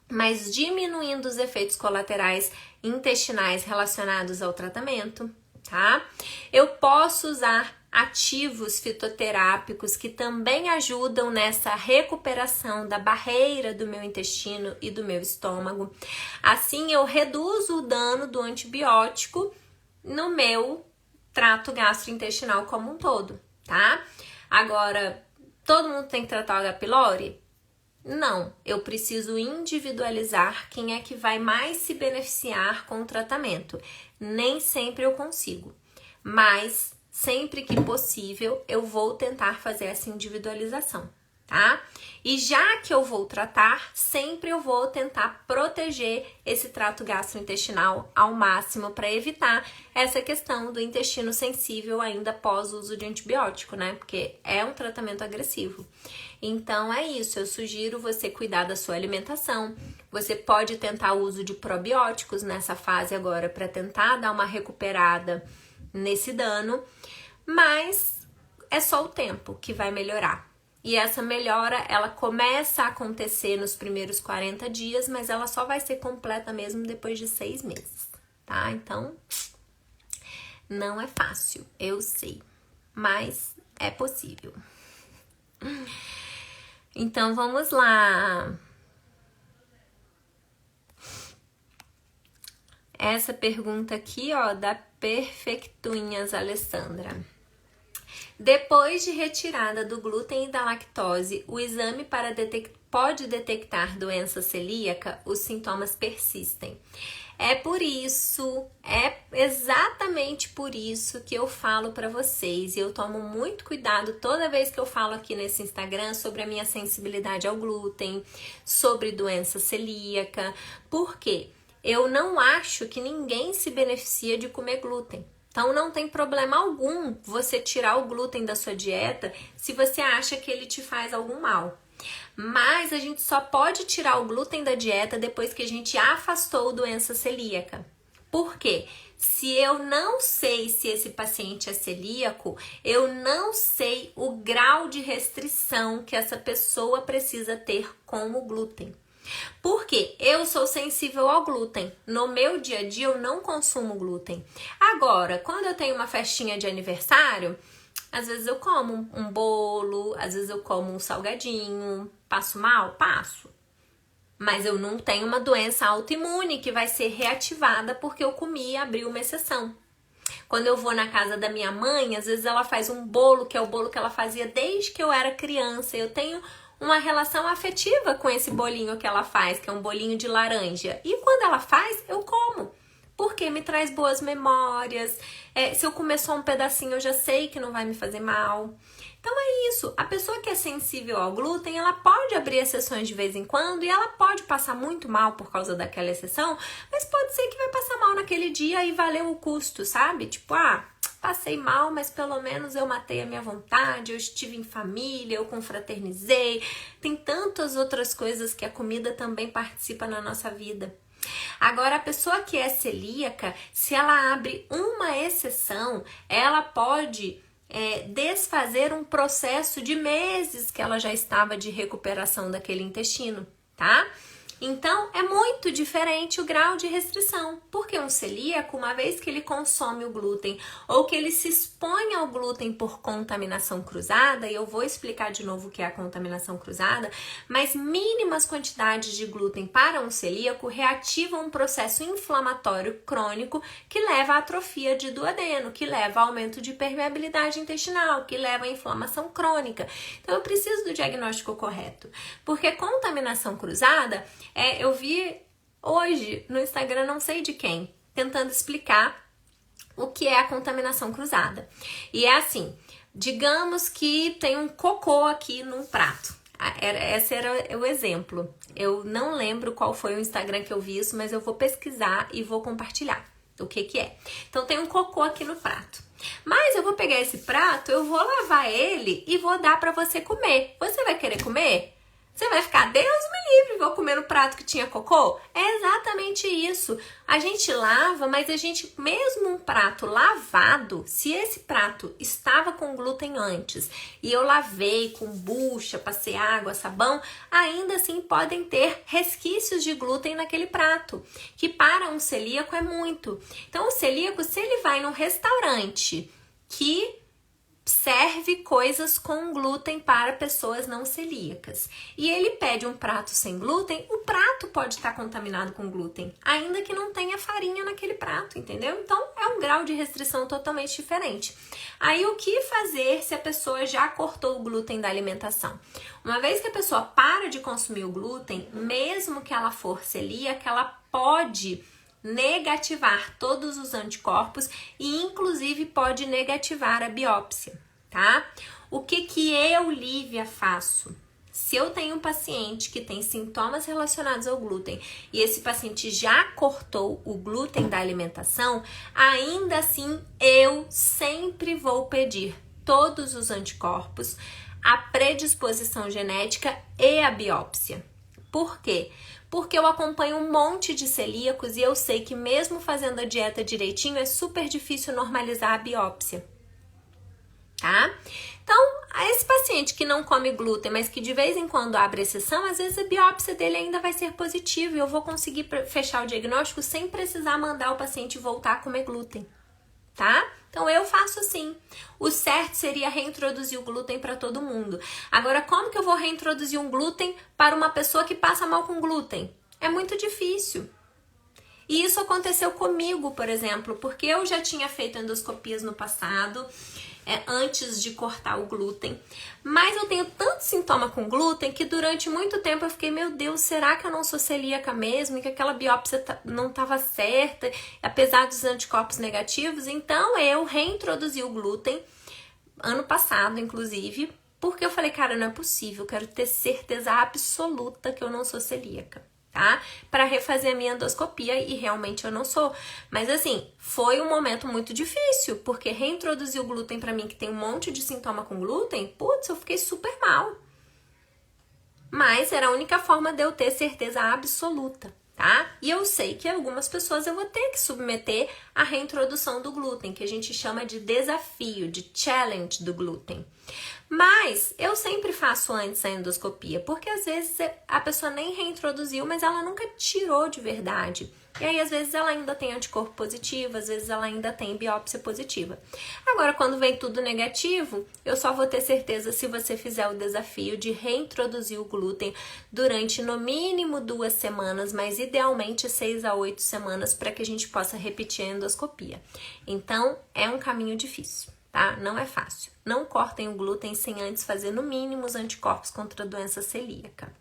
mas diminuindo os efeitos colaterais intestinais relacionados ao tratamento, tá? Eu posso usar ativos fitoterápicos que também ajudam nessa recuperação da barreira do meu intestino e do meu estômago. Assim, eu reduzo o dano do antibiótico no meu trato gastrointestinal como um todo, tá? Agora, todo mundo tem que tratar o H. pylori? Não, eu preciso individualizar quem é que vai mais se beneficiar com o tratamento. Nem sempre eu consigo, mas sempre que possível eu vou tentar fazer essa individualização, tá? E já que eu vou tratar, sempre eu vou tentar proteger esse trato gastrointestinal ao máximo para evitar essa questão do intestino sensível ainda pós uso de antibiótico, né? Porque é um tratamento agressivo. Então é isso, eu sugiro você cuidar da sua alimentação. Você pode tentar o uso de probióticos nessa fase agora para tentar dar uma recuperada nesse dano, mas é só o tempo que vai melhorar. E essa melhora, ela começa a acontecer nos primeiros 40 dias, mas ela só vai ser completa mesmo depois de 6 meses, tá? Então, não é fácil, eu sei, mas é possível. Então, vamos lá. Essa pergunta aqui, ó, da Perfectunhas Alessandra. Depois de retirada do glúten e da lactose, o exame pode detectar doença celíaca? Os sintomas persistem. É exatamente por isso que eu falo para vocês, e eu tomo muito cuidado toda vez que eu falo aqui nesse Instagram sobre a minha sensibilidade ao glúten, sobre doença celíaca, porque eu não acho que ninguém se beneficia de comer glúten. Então não tem problema algum você tirar o glúten da sua dieta se você acha que ele te faz algum mal. Mas a gente só pode tirar o glúten da dieta depois que a gente afastou a doença celíaca. Por quê? Se eu não sei se esse paciente é celíaco, eu não sei o grau de restrição que essa pessoa precisa ter com o glúten. Porque eu sou sensível ao glúten. No meu dia a dia eu não consumo glúten. Agora, quando eu tenho uma festinha de aniversário, às vezes eu como um bolo, às vezes eu como um salgadinho. Passo mal? Passo. Mas eu não tenho uma doença autoimune que vai ser reativada porque eu comi e abri uma exceção. Quando eu vou na casa da minha mãe, às vezes ela faz um bolo, que é o bolo que ela fazia desde que eu era criança. Eu tenho uma relação afetiva com esse bolinho que ela faz, que é um bolinho de laranja. E quando ela faz, eu como, porque me traz boas memórias. Se eu comer só um pedacinho, eu já sei que não vai me fazer mal. Então é isso, a pessoa que é sensível ao glúten, ela pode abrir exceções de vez em quando e ela pode passar muito mal por causa daquela exceção, mas pode ser que vai passar mal naquele dia e valeu o custo, sabe? Tipo, passei mal, mas pelo menos eu matei a minha vontade, eu estive em família, eu confraternizei. Tem tantas outras coisas que a comida também participa na nossa vida. Agora, a pessoa que é celíaca, se ela abre uma exceção, ela pode desfazer um processo de meses que ela já estava de recuperação daquele intestino, tá? Então, é muito diferente o grau de restrição, porque um celíaco, uma vez que ele consome o glúten ou que ele se expõe ao glúten por contaminação cruzada, e eu vou explicar de novo o que é a contaminação cruzada, mas mínimas quantidades de glúten para um celíaco reativam um processo inflamatório crônico que leva à atrofia de duodeno, que leva ao aumento de permeabilidade intestinal, que leva à inflamação crônica. Então, eu preciso do diagnóstico correto, porque contaminação cruzada eu vi hoje no Instagram, não sei de quem, tentando explicar o que é a contaminação cruzada. E é assim, digamos que tem um cocô aqui num prato. Esse era o exemplo. Eu não lembro qual foi o Instagram que eu vi isso, mas eu vou pesquisar e vou compartilhar o que é. Então tem um cocô aqui no prato. Mas eu vou pegar esse prato, eu vou lavar ele e vou dar para você comer. Você vai querer comer? Você vai ficar, Deus me livre, vou comer no prato que tinha cocô? É exatamente isso. A gente lava, mas a gente, mesmo um prato lavado, se esse prato estava com glúten antes e eu lavei com bucha, passei água, sabão, ainda assim podem ter resquícios de glúten naquele prato, que para um celíaco é muito. Então o celíaco, se ele vai num restaurante que serve coisas com glúten para pessoas não celíacas. E ele pede um prato sem glúten, o prato pode estar contaminado com glúten, ainda que não tenha farinha naquele prato, entendeu? Então, é um grau de restrição totalmente diferente. Aí, o que fazer se a pessoa já cortou o glúten da alimentação? Uma vez que a pessoa para de consumir o glúten, mesmo que ela for celíaca, ela pode negativar todos os anticorpos e inclusive pode negativar a biópsia, tá? O que eu, Lívia, faço? Se eu tenho um paciente que tem sintomas relacionados ao glúten e esse paciente já cortou o glúten da alimentação, ainda assim eu sempre vou pedir todos os anticorpos, a predisposição genética e a biópsia. Por quê? Porque eu acompanho um monte de celíacos e eu sei que mesmo fazendo a dieta direitinho, é super difícil normalizar a biópsia, tá? Então, esse paciente que não come glúten, mas que de vez em quando abre exceção, às vezes a biópsia dele ainda vai ser positiva e eu vou conseguir fechar o diagnóstico sem precisar mandar o paciente voltar a comer glúten, tá? Então, eu faço assim. O certo seria reintroduzir o glúten para todo mundo. Agora, como que eu vou reintroduzir um glúten para uma pessoa que passa mal com glúten? É muito difícil. E isso aconteceu comigo, por exemplo, porque eu já tinha feito endoscopias no passado, antes de cortar o glúten. Mas eu tenho tanto sintoma com glúten que durante muito tempo eu fiquei, meu Deus, será que eu não sou celíaca mesmo? E que aquela biópsia não estava certa, apesar dos anticorpos negativos? Então eu reintroduzi o glúten, ano passado inclusive, porque eu falei, cara, não é possível, eu quero ter certeza absoluta que eu não sou celíaca, tá? Para refazer a minha endoscopia e realmente eu não sou. Mas assim, foi um momento muito difícil, porque reintroduzir o glúten para mim, que tem um monte de sintoma com glúten, putz, eu fiquei super mal. Mas era a única forma de eu ter certeza absoluta, tá? E eu sei que algumas pessoas eu vou ter que submeter à reintrodução do glúten, que a gente chama de desafio, de challenge do glúten. Mas eu sempre faço antes a endoscopia, porque às vezes a pessoa nem reintroduziu, mas ela nunca tirou de verdade. E aí, às vezes, ela ainda tem anticorpo positivo, às vezes ela ainda tem biópsia positiva. Agora, quando vem tudo negativo, eu só vou ter certeza se você fizer o desafio de reintroduzir o glúten durante, no mínimo, 2 semanas, mas idealmente 6 a 8 semanas, para que a gente possa repetir a endoscopia. Então, é um caminho difícil, tá? Não é fácil. Não cortem o glúten sem antes fazer, no mínimo, os anticorpos contra a doença celíaca.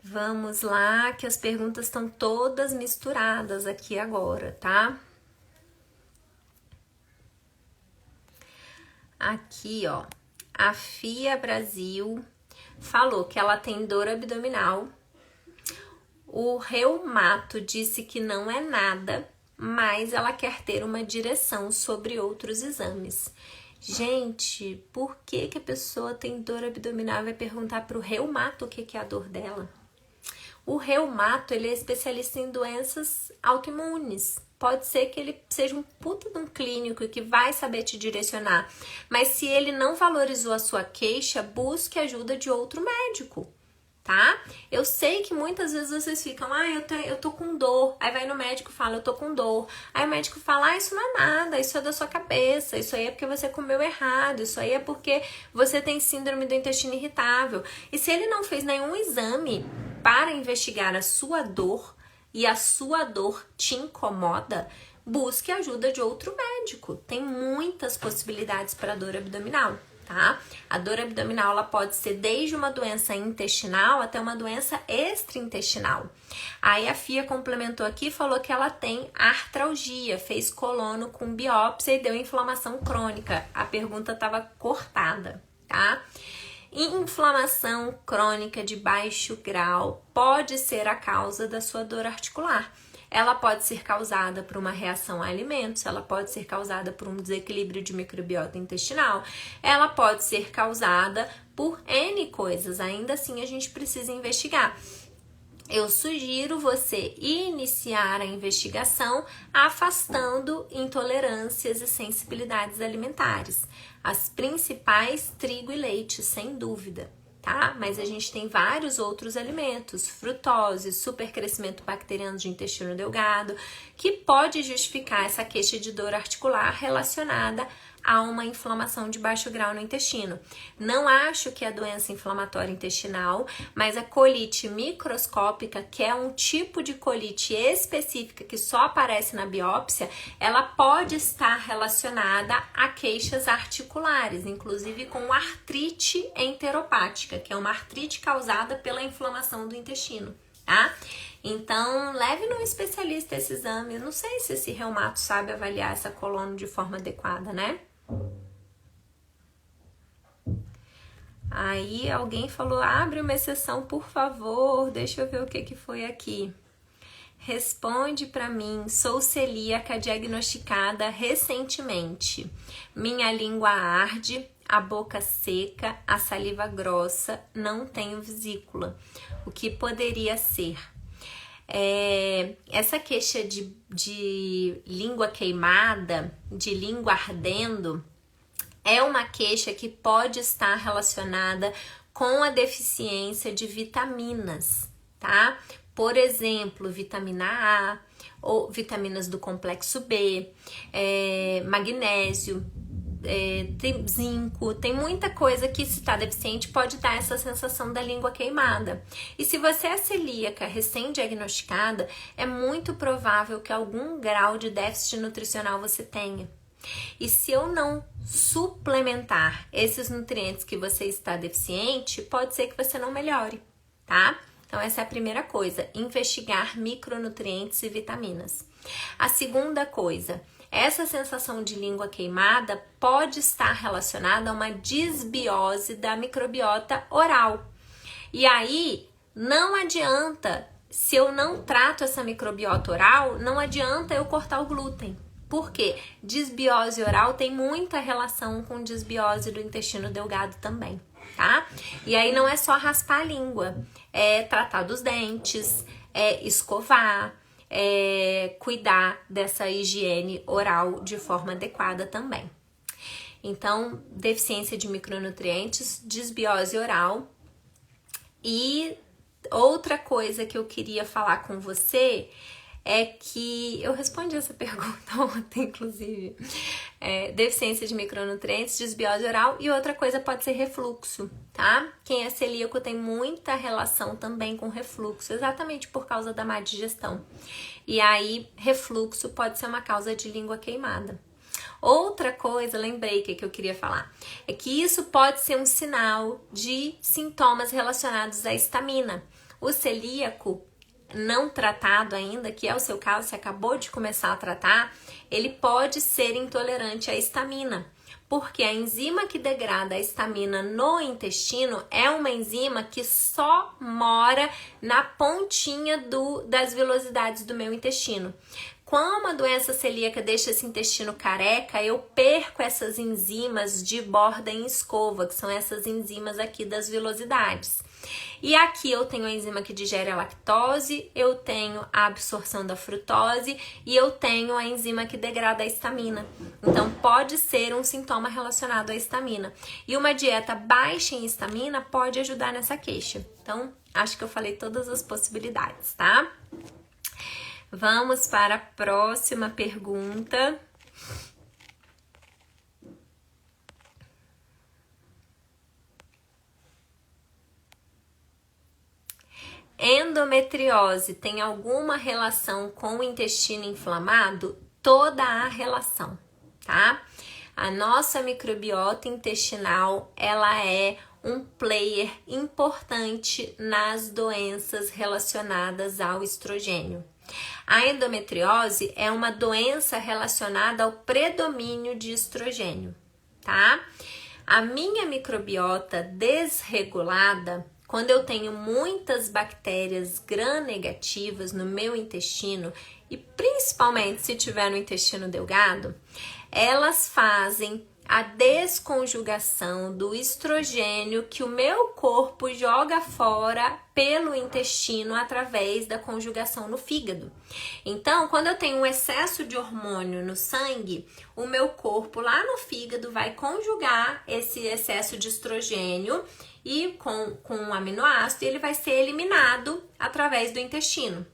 Vamos lá, que as perguntas estão todas misturadas aqui agora, tá? Aqui, ó, a Fia Brasil falou que ela tem dor abdominal. O reumato disse que não é nada, mas ela quer ter uma direção sobre outros exames. Gente, por que a pessoa tem dor abdominal e vai perguntar para o reumato o que é a dor dela? O reumato, ele é especialista em doenças autoimunes. Pode ser que ele seja um puta de um clínico que vai saber te direcionar. Mas se ele não valorizou a sua queixa, busque ajuda de outro médico, tá? Eu sei que muitas vezes vocês ficam, eu tô com dor. Aí vai no médico e fala, eu tô com dor. Aí o médico fala, isso não é nada, isso é da sua cabeça, isso aí é porque você comeu errado, isso aí é porque você tem síndrome do intestino irritável. E se ele não fez nenhum exame para investigar a sua dor e a sua dor te incomoda, busque ajuda de outro médico. Tem muitas possibilidades para dor abdominal, tá? A dor abdominal ela pode ser desde uma doença intestinal até uma doença extraintestinal. Aí a Fia complementou aqui e falou que ela tem artralgia, fez colono com biópsia e deu inflamação crônica. A pergunta estava cortada, tá? Inflamação crônica de baixo grau pode ser a causa da sua dor articular. Ela pode ser causada por uma reação a alimentos, ela pode ser causada por um desequilíbrio de microbiota intestinal, ela pode ser causada por N coisas. Ainda assim, a gente precisa investigar. Eu sugiro você iniciar a investigação afastando intolerâncias e sensibilidades alimentares. As principais, trigo e leite, sem dúvida, tá? Mas a gente tem vários outros alimentos, frutose, supercrescimento bacteriano de intestino delgado, que pode justificar essa queixa de dor articular relacionada a uma inflamação de baixo grau no intestino. Não acho que é doença inflamatória intestinal, mas a colite microscópica, que é um tipo de colite específica que só aparece na biópsia, ela pode estar relacionada a queixas articulares, inclusive com artrite enteropática, que é uma artrite causada pela inflamação do intestino, tá? Então, leve num especialista esse exame. Eu não sei se esse reumato sabe avaliar essa coluna de forma adequada, né? Aí alguém falou, abre uma exceção, por favor, deixa eu ver o que foi aqui. Responde para mim, sou celíaca diagnosticada recentemente. Minha língua arde, a boca seca, a saliva grossa, não tenho vesícula. O que poderia ser? Essa queixa de língua queimada, de língua ardendo, é uma queixa que pode estar relacionada com a deficiência de vitaminas, tá? Por exemplo, vitamina A, ou vitaminas do complexo B, magnésio, tem zinco, tem muita coisa que, se está deficiente, pode dar essa sensação da língua queimada. E se você é celíaca recém-diagnosticada, é muito provável que algum grau de déficit nutricional você tenha. E se eu não suplementar esses nutrientes que você está deficiente, pode ser que você não melhore, tá? Então essa é a primeira coisa, investigar micronutrientes e vitaminas. A segunda coisa, essa sensação de língua queimada pode estar relacionada a uma disbiose da microbiota oral. E aí, não adianta, se eu não trato essa microbiota oral, não adianta eu cortar o glúten. Por quê? Disbiose oral tem muita relação com disbiose do intestino delgado também, tá? E aí não é só raspar a língua, é tratar dos dentes, é escovar, cuidar dessa higiene oral de forma adequada também. Então, deficiência de micronutrientes, disbiose oral. E outra coisa que eu queria falar com você é que eu respondi essa pergunta ontem, inclusive. Deficiência de micronutrientes, disbiose oral, e outra coisa pode ser refluxo, tá? Quem é celíaco tem muita relação também com refluxo, exatamente por causa da má digestão. E aí, refluxo pode ser uma causa de língua queimada. Outra coisa, lembrei que eu queria falar, é que isso pode ser um sinal de sintomas relacionados à histamina. O celíaco não tratado ainda, que é o seu caso, você acabou de começar a tratar, ele pode ser intolerante à histamina, porque a enzima que degrada a histamina no intestino é uma enzima que só mora na pontinha das vilosidades do meu intestino. Como a doença celíaca deixa esse intestino careca, eu perco essas enzimas de borda em escova, que são essas enzimas aqui das vilosidades. E aqui eu tenho a enzima que digere a lactose, eu tenho a absorção da frutose e eu tenho a enzima que degrada a histamina. Então pode ser um sintoma relacionado à histamina. E uma dieta baixa em histamina pode ajudar nessa queixa. Então, acho que eu falei todas as possibilidades, tá? Vamos para a próxima pergunta. Endometriose tem alguma relação com o intestino inflamado? Toda a relação, tá? A nossa microbiota intestinal, ela é um player importante nas doenças relacionadas ao estrogênio. A endometriose é uma doença relacionada ao predomínio de estrogênio, tá? A minha microbiota desregulada, quando eu tenho muitas bactérias gram-negativas no meu intestino, e principalmente se tiver no intestino delgado, elas fazem a desconjugação do estrogênio que o meu corpo joga fora pelo intestino através da conjugação no fígado. Então, quando eu tenho um excesso de hormônio no sangue, o meu corpo lá no fígado vai conjugar esse excesso de estrogênio e com um aminoácido ele vai ser eliminado através do intestino.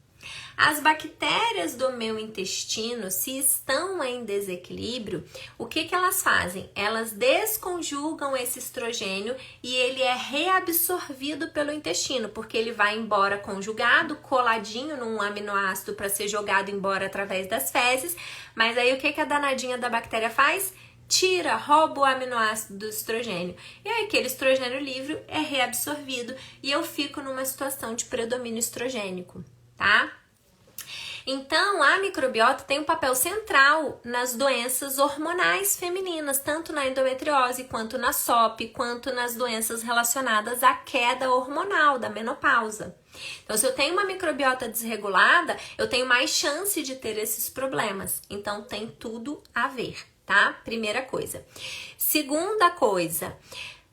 As bactérias do meu intestino, se estão em desequilíbrio, o que elas fazem? Elas desconjugam esse estrogênio e ele é reabsorvido pelo intestino, porque ele vai embora conjugado, coladinho num aminoácido para ser jogado embora através das fezes. Mas aí o que a danadinha da bactéria faz? Tira, rouba o aminoácido do estrogênio. E aí aquele estrogênio livre é reabsorvido e eu fico numa situação de predomínio estrogênico, tá? Então, a microbiota tem um papel central nas doenças hormonais femininas, tanto na endometriose, quanto na SOP, quanto nas doenças relacionadas à queda hormonal, da menopausa. Então, se eu tenho uma microbiota desregulada, eu tenho mais chance de ter esses problemas. Então, tem tudo a ver, tá? Primeira coisa. Segunda coisa,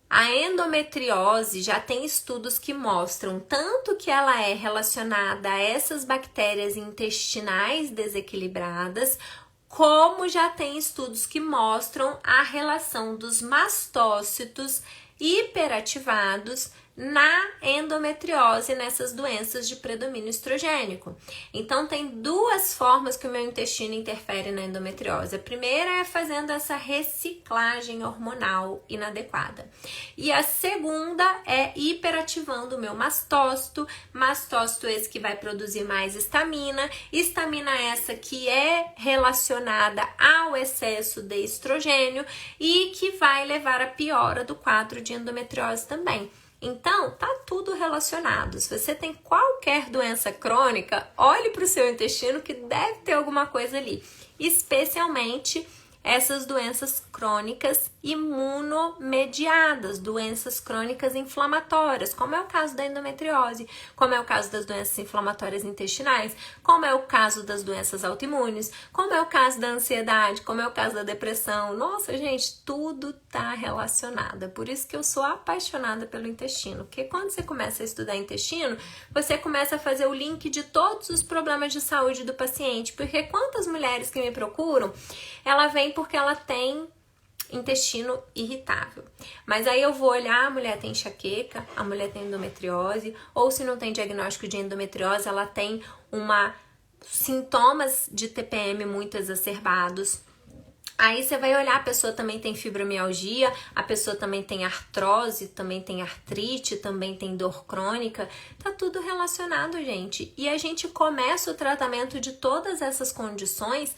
a endometriose já tem estudos que mostram tanto que ela é relacionada a essas bactérias intestinais desequilibradas, como já tem estudos que mostram a relação dos mastócitos hiperativados na endometriose, nessas doenças de predomínio estrogênico. Então, tem duas formas que o meu intestino interfere na endometriose. A primeira é fazendo essa reciclagem hormonal inadequada. E a segunda é hiperativando o meu mastócito esse que vai produzir mais histamina essa que é relacionada ao excesso de estrogênio e que vai levar à piora do quadro de endometriose também. Então, tá tudo relacionado. Se você tem qualquer doença crônica, olhe para o seu intestino que deve ter alguma coisa ali. Especialmente essas doenças crônicas imunomediadas, doenças crônicas inflamatórias, como é o caso da endometriose, como é o caso das doenças inflamatórias intestinais, como é o caso das doenças autoimunes, como é o caso da ansiedade, como é o caso da depressão. Nossa, gente, tudo tá relacionado. É por isso que eu sou apaixonada pelo intestino, porque quando você começa a estudar intestino, você começa a fazer o link de todos os problemas de saúde do paciente, porque quantas mulheres que me procuram, ela vem porque ela tem intestino irritável. Mas aí eu vou olhar, a mulher tem enxaqueca, a mulher tem endometriose, ou se não tem diagnóstico de endometriose, ela tem sintomas de TPM muito exacerbados. Aí você vai olhar, a pessoa também tem fibromialgia, a pessoa também tem artrose, também tem artrite, também tem dor crônica. Tá tudo relacionado, gente. E a gente começa o tratamento de todas essas condições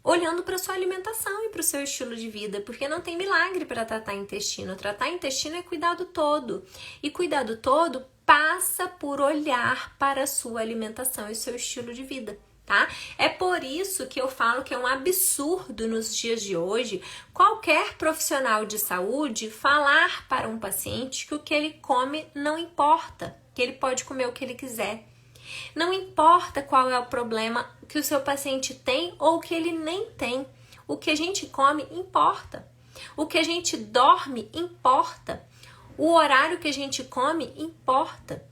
olhando para sua alimentação e para o seu estilo de vida, porque não tem milagre para tratar intestino. Tratar intestino é cuidar do todo. E cuidar do todo passa por olhar para a sua alimentação e seu estilo de vida, tá? É por isso que eu falo que é um absurdo nos dias de hoje qualquer profissional de saúde falar para um paciente que o que ele come não importa, que ele pode comer o que ele quiser. Não importa qual é o problema que o seu paciente tem ou que ele nem tem. O que a gente come importa. O que a gente dorme importa. O horário que a gente come importa.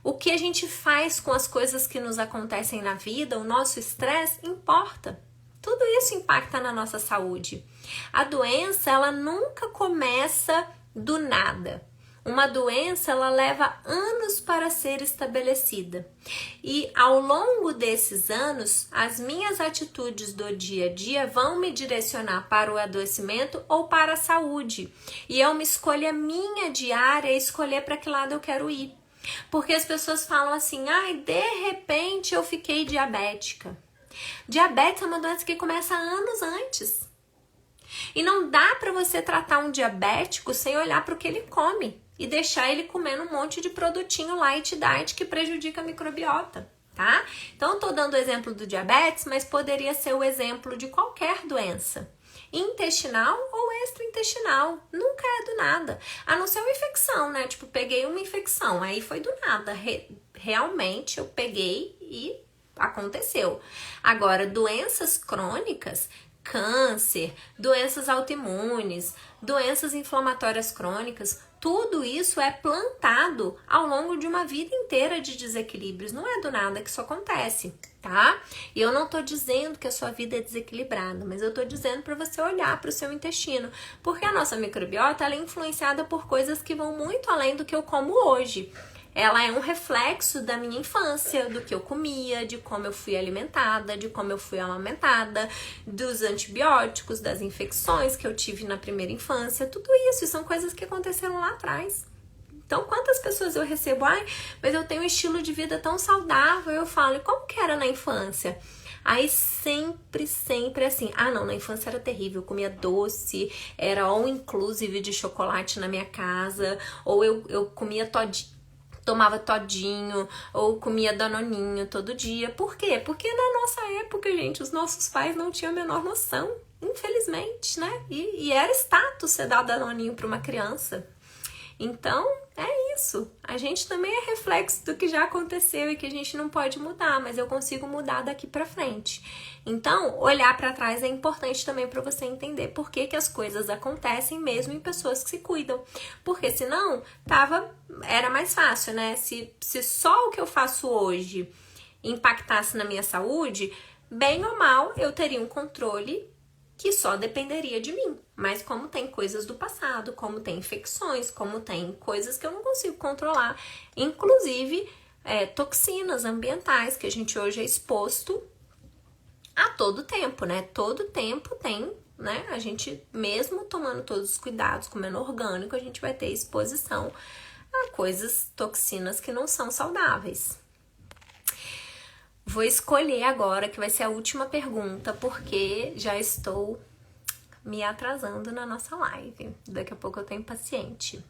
O que a gente faz com as coisas que nos acontecem na vida, o nosso estresse, importa. Tudo isso impacta na nossa saúde. A doença, ela nunca começa do nada. Uma doença, ela leva anos para ser estabelecida. E ao longo desses anos, as minhas atitudes do dia a dia vão me direcionar para o adoecimento ou para a saúde. E é uma escolha minha diária escolher para que lado eu quero ir. Porque as pessoas falam assim, de repente eu fiquei diabética. Diabetes é uma doença que começa anos antes. E não dá para você tratar um diabético sem olhar para o que ele come e deixar ele comendo um monte de produtinho light diet que prejudica a microbiota, tá? Então, eu tô dando o exemplo do diabetes, mas poderia ser o exemplo de qualquer doença. Intestinal ou extraintestinal, nunca é do nada. A não ser uma infecção, né? Tipo, peguei uma infecção, aí foi do nada. Realmente, eu peguei e aconteceu. Agora, doenças crônicas, câncer, doenças autoimunes, doenças inflamatórias crônicas, tudo isso é plantado ao longo de uma vida inteira de desequilíbrios. Não é do nada que isso acontece, tá? E eu não tô dizendo que a sua vida é desequilibrada, mas eu tô dizendo para você olhar para o seu intestino, porque a nossa microbiota ela é influenciada por coisas que vão muito além do que eu como hoje. ela é um reflexo da minha infância, do que eu comia, de como eu fui alimentada, de como eu fui amamentada, dos antibióticos, das infecções que eu tive na primeira infância, tudo isso são coisas que aconteceram lá atrás. Então, quantas pessoas eu recebo, ai, mas eu tenho um estilo de vida tão saudável, eu falo, e como que era na infância? Aí sempre assim, não, na infância era terrível, eu comia doce, era all inclusive de chocolate na minha casa, ou eu comia tomava todinho, ou comia danoninho todo dia. Por quê? Porque na nossa época, gente, os nossos pais não tinham a menor noção, infelizmente, né? E era status você dar danoninho para uma criança. Então, é isso. A gente também é reflexo do que já aconteceu e que a gente não pode mudar, mas eu consigo mudar daqui pra frente. Então, olhar pra trás é importante também pra você entender por que as coisas acontecem mesmo em pessoas que se cuidam. Porque senão, era mais fácil, né? Se só o que eu faço hoje impactasse na minha saúde, bem ou mal, eu teria um controle que só dependeria de mim. Mas como tem coisas do passado, como tem infecções, como tem coisas que eu não consigo controlar, inclusive toxinas ambientais que a gente hoje é exposto a todo tempo, né? Todo tempo tem, né? A gente, mesmo tomando todos os cuidados, comendo orgânico, a gente vai ter exposição a coisas, toxinas que não são saudáveis. Vou escolher agora, que vai ser a última pergunta, porque já estou me atrasando na nossa live. Daqui a pouco eu tenho paciente.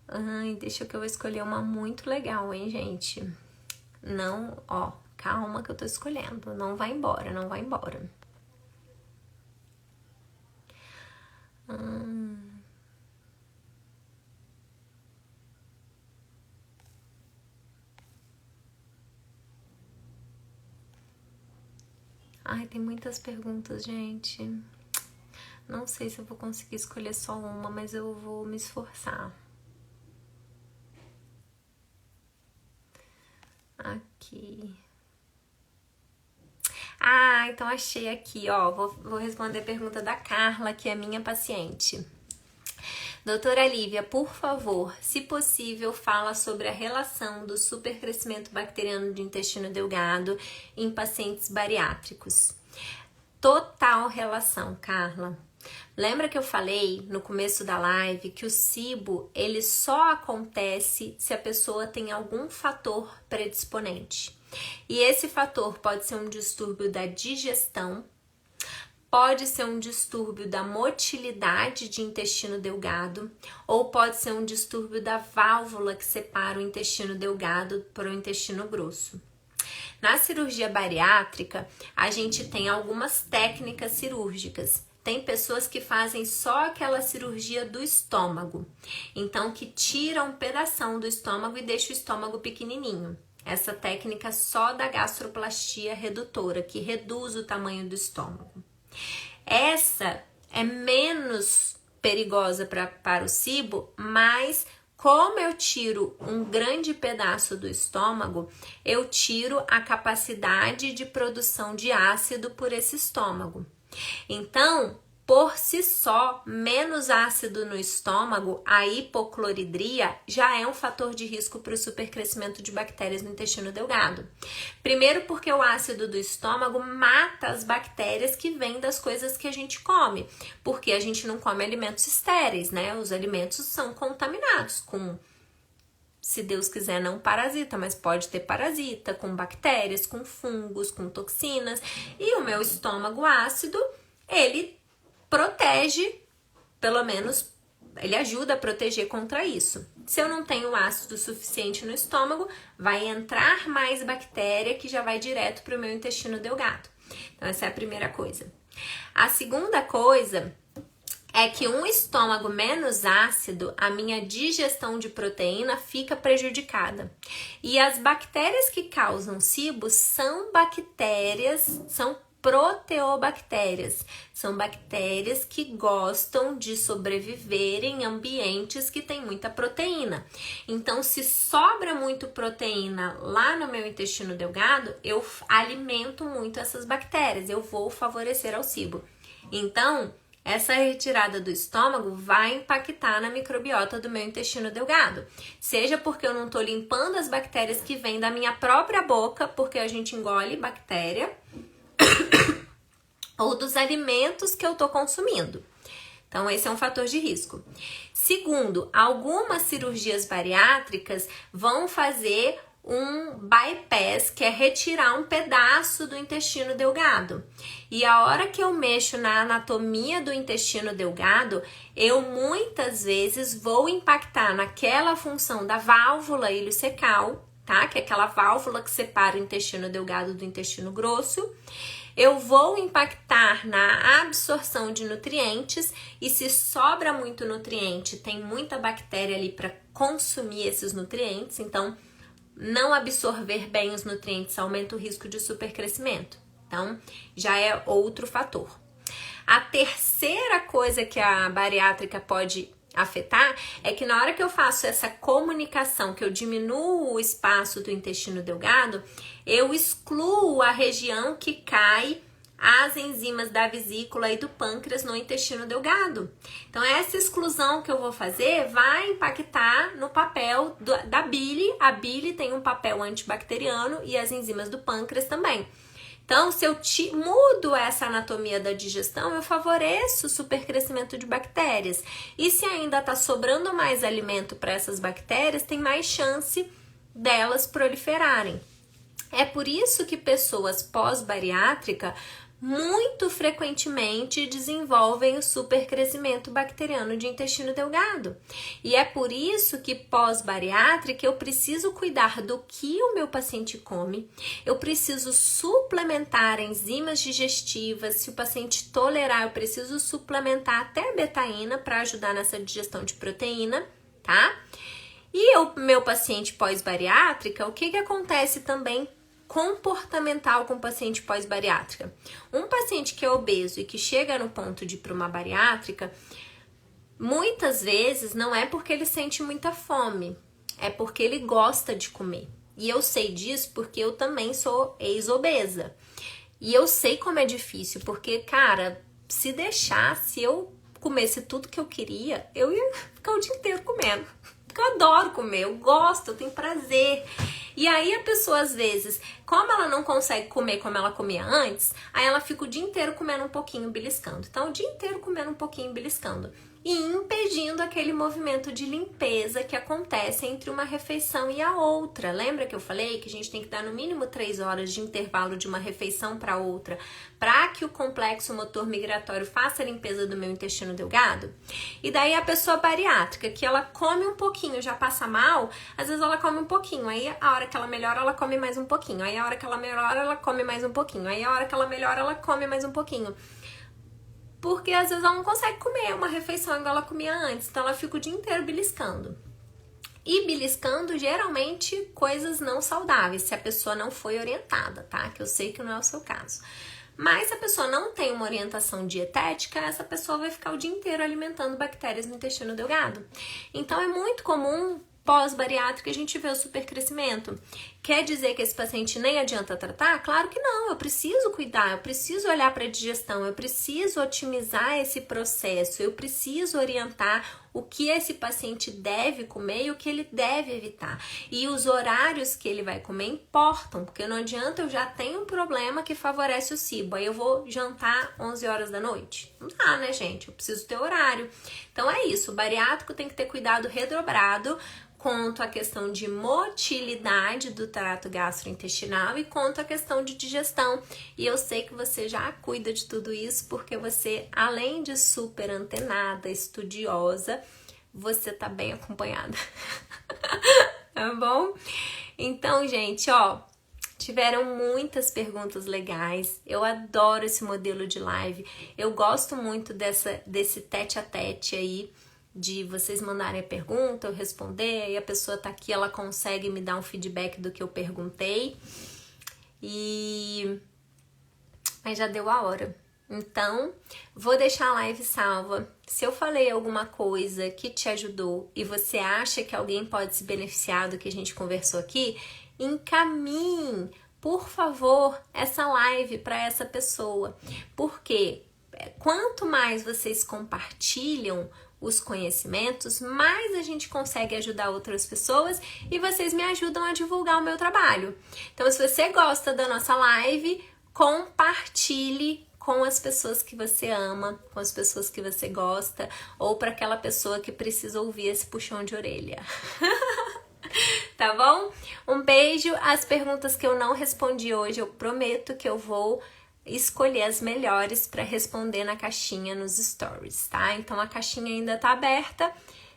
Ai, deixa que eu vou escolher uma muito legal, hein, gente? Não, calma que eu tô escolhendo. Não vai embora, não vai embora. Ai, tem muitas perguntas, gente. Não sei se eu vou conseguir escolher só uma, mas eu vou me esforçar. Aqui. Então achei aqui, vou responder a pergunta da Carla, que é minha paciente. Doutora Lívia, por favor, se possível, fala sobre a relação do supercrescimento bacteriano do intestino delgado em pacientes bariátricos. Total relação, Carla. Lembra que eu falei no começo da live que o SIBO, ele só acontece se a pessoa tem algum fator predisponente. E esse fator pode ser um distúrbio da digestão, pode ser um distúrbio da motilidade de intestino delgado, ou pode ser um distúrbio da válvula que separa o intestino delgado para o intestino grosso. Na cirurgia bariátrica, a gente tem algumas técnicas cirúrgicas. Tem pessoas que fazem só aquela cirurgia do estômago, então que tira um pedação do estômago e deixa o estômago pequenininho. Essa técnica só da gastroplastia redutora, que reduz o tamanho do estômago. Essa é menos perigosa para o SIBO, mas como eu tiro um grande pedaço do estômago, eu tiro a capacidade de produção de ácido por esse estômago. Então, por si só, menos ácido no estômago, a hipocloridria já é um fator de risco para o supercrescimento de bactérias no intestino delgado. Primeiro porque o ácido do estômago mata as bactérias que vêm das coisas que a gente come, porque a gente não come alimentos estéreis, né? Os alimentos são contaminados com, se Deus quiser, não parasita, mas pode ter parasita, com bactérias, com fungos, com toxinas. E o meu estômago ácido, ele protege, pelo menos, ele ajuda a proteger contra isso. Se eu não tenho ácido suficiente no estômago, vai entrar mais bactéria que já vai direto para o meu intestino delgado. Então, essa é a primeira coisa. A segunda coisa é que um estômago menos ácido, a minha digestão de proteína fica prejudicada. E as bactérias que causam SIBO são proteobactérias. São bactérias que gostam de sobreviver em ambientes que tem muita proteína. Então, se sobra muito proteína lá no meu intestino delgado, eu alimento muito essas bactérias. Eu vou favorecer ao SIBO. Então, essa retirada do estômago vai impactar na microbiota do meu intestino delgado. Seja porque eu não estou limpando as bactérias que vêm da minha própria boca, porque a gente engole bactéria, ou dos alimentos que eu estou consumindo. Então, esse é um fator de risco. Segundo, algumas cirurgias bariátricas vão fazer um bypass, que é retirar um pedaço do intestino delgado. E a hora que eu mexo na anatomia do intestino delgado, eu muitas vezes vou impactar naquela função da válvula ileocecal, tá? Que é aquela válvula que separa o intestino delgado do intestino grosso. Eu vou impactar na absorção de nutrientes e se sobra muito nutriente, tem muita bactéria ali para consumir esses nutrientes, então não absorver bem os nutrientes aumenta o risco de supercrescimento. Então, já é outro fator. A terceira coisa que a bariátrica pode afetar é que na hora que eu faço essa comunicação, que eu diminuo o espaço do intestino delgado, eu excluo a região que cai as enzimas da vesícula e do pâncreas no intestino delgado. Então, essa exclusão que eu vou fazer vai impactar no papel da bile. A bile tem um papel antibacteriano e as enzimas do pâncreas também. Então, se eu mudo essa anatomia da digestão, eu favoreço o supercrescimento de bactérias. E se ainda está sobrando mais alimento para essas bactérias, tem mais chance delas proliferarem. É por isso que pessoas pós-bariátrica muito frequentemente desenvolvem o supercrescimento bacteriano de intestino delgado. E é por isso que pós-bariátrica eu preciso cuidar do que o meu paciente come, eu preciso suplementar enzimas digestivas, se o paciente tolerar, eu preciso suplementar até betaína para ajudar nessa digestão de proteína, tá? E o meu paciente pós-bariátrica, o que acontece também comportamental com paciente pós-bariátrica? Um paciente que é obeso e que chega no ponto de ir para uma bariátrica, muitas vezes não é porque ele sente muita fome, é porque ele gosta de comer. E eu sei disso porque eu também sou ex-obesa. E eu sei como é difícil, porque, cara, se deixasse eu comesse tudo que eu queria, eu ia ficar o dia inteiro comendo. Porque eu adoro comer, eu gosto, eu tenho prazer. E aí a pessoa, às vezes, como ela não consegue comer como ela comia antes, aí ela fica o dia inteiro comendo um pouquinho, beliscando. Então, o dia inteiro comendo um pouquinho, beliscando. E impedindo aquele movimento de limpeza que acontece entre uma refeição e a outra. Lembra que eu falei que a gente tem que dar no mínimo 3 horas de intervalo de uma refeição para outra, para que o complexo motor migratório faça a limpeza do meu intestino delgado? E daí a pessoa bariátrica, que ela come um pouquinho, já passa mal, às vezes ela come um pouquinho, aí a hora que ela melhora, ela come mais um pouquinho, aí a hora que ela melhora, ela come mais um pouquinho, aí a hora que ela melhora, ela come mais um pouquinho. Porque às vezes ela não consegue comer uma refeição igual ela comia antes, então ela fica o dia inteiro beliscando. E beliscando, geralmente, coisas não saudáveis, se a pessoa não foi orientada, tá? Que eu sei que não é o seu caso. Mas se a pessoa não tem uma orientação dietética, essa pessoa vai ficar o dia inteiro alimentando bactérias no intestino delgado. Então é muito comum pós-bariátrica a gente vê o supercrescimento. Quer dizer que esse paciente nem adianta tratar? Claro que não, eu preciso cuidar, eu preciso olhar para a digestão, eu preciso otimizar esse processo, eu preciso orientar o que esse paciente deve comer e o que ele deve evitar. E os horários que ele vai comer importam, porque não adianta eu já tenho um problema que favorece o SIBO, aí eu vou jantar 11 horas da noite. Não dá, né, gente? Eu preciso ter horário. Então é isso, o bariátrico tem que ter cuidado redobrado quanto à questão de motilidade do trato gastrointestinal e quanto à questão de digestão. E eu sei que você já cuida de tudo isso, porque você, além de super antenada, estudiosa, você tá bem acompanhada. Tá bom? Então, gente, ó, tiveram muitas perguntas legais. Eu adoro esse modelo de live. Eu gosto muito desse tete a tete aí, de vocês mandarem a pergunta, eu responder, aí a pessoa tá aqui, ela consegue me dar um feedback do que eu perguntei. Mas já deu a hora. Então, vou deixar a live salva. Se eu falei alguma coisa que te ajudou e você acha que alguém pode se beneficiar do que a gente conversou aqui, encaminhe, por favor, essa live para essa pessoa. Por quê? quanto mais vocês compartilham os conhecimentos, mais a gente consegue ajudar outras pessoas e vocês me ajudam a divulgar o meu trabalho. Então, se você gosta da nossa live, compartilhe com as pessoas que você ama, com as pessoas que você gosta, ou para aquela pessoa que precisa ouvir esse puxão de orelha. Tá bom? Um beijo. As perguntas que eu não respondi hoje, eu prometo que eu vou escolher as melhores para responder na caixinha nos stories, tá? Então a caixinha ainda tá aberta.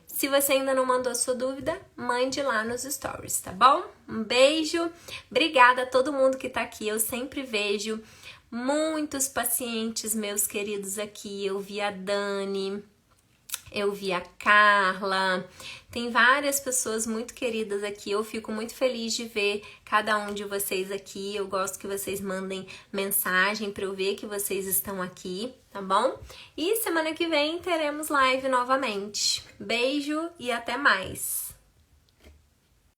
Se você ainda não mandou a sua dúvida, mande lá nos stories, tá bom? Um beijo. Obrigada a todo mundo que tá aqui. Eu sempre vejo muitos pacientes meus queridos aqui. Eu vi a Dani, eu vi a Carla, tem várias pessoas muito queridas aqui. Eu fico muito feliz de ver cada um de vocês aqui. Eu gosto que vocês mandem mensagem para eu ver que vocês estão aqui, tá bom? E semana que vem teremos live novamente. Beijo e até mais!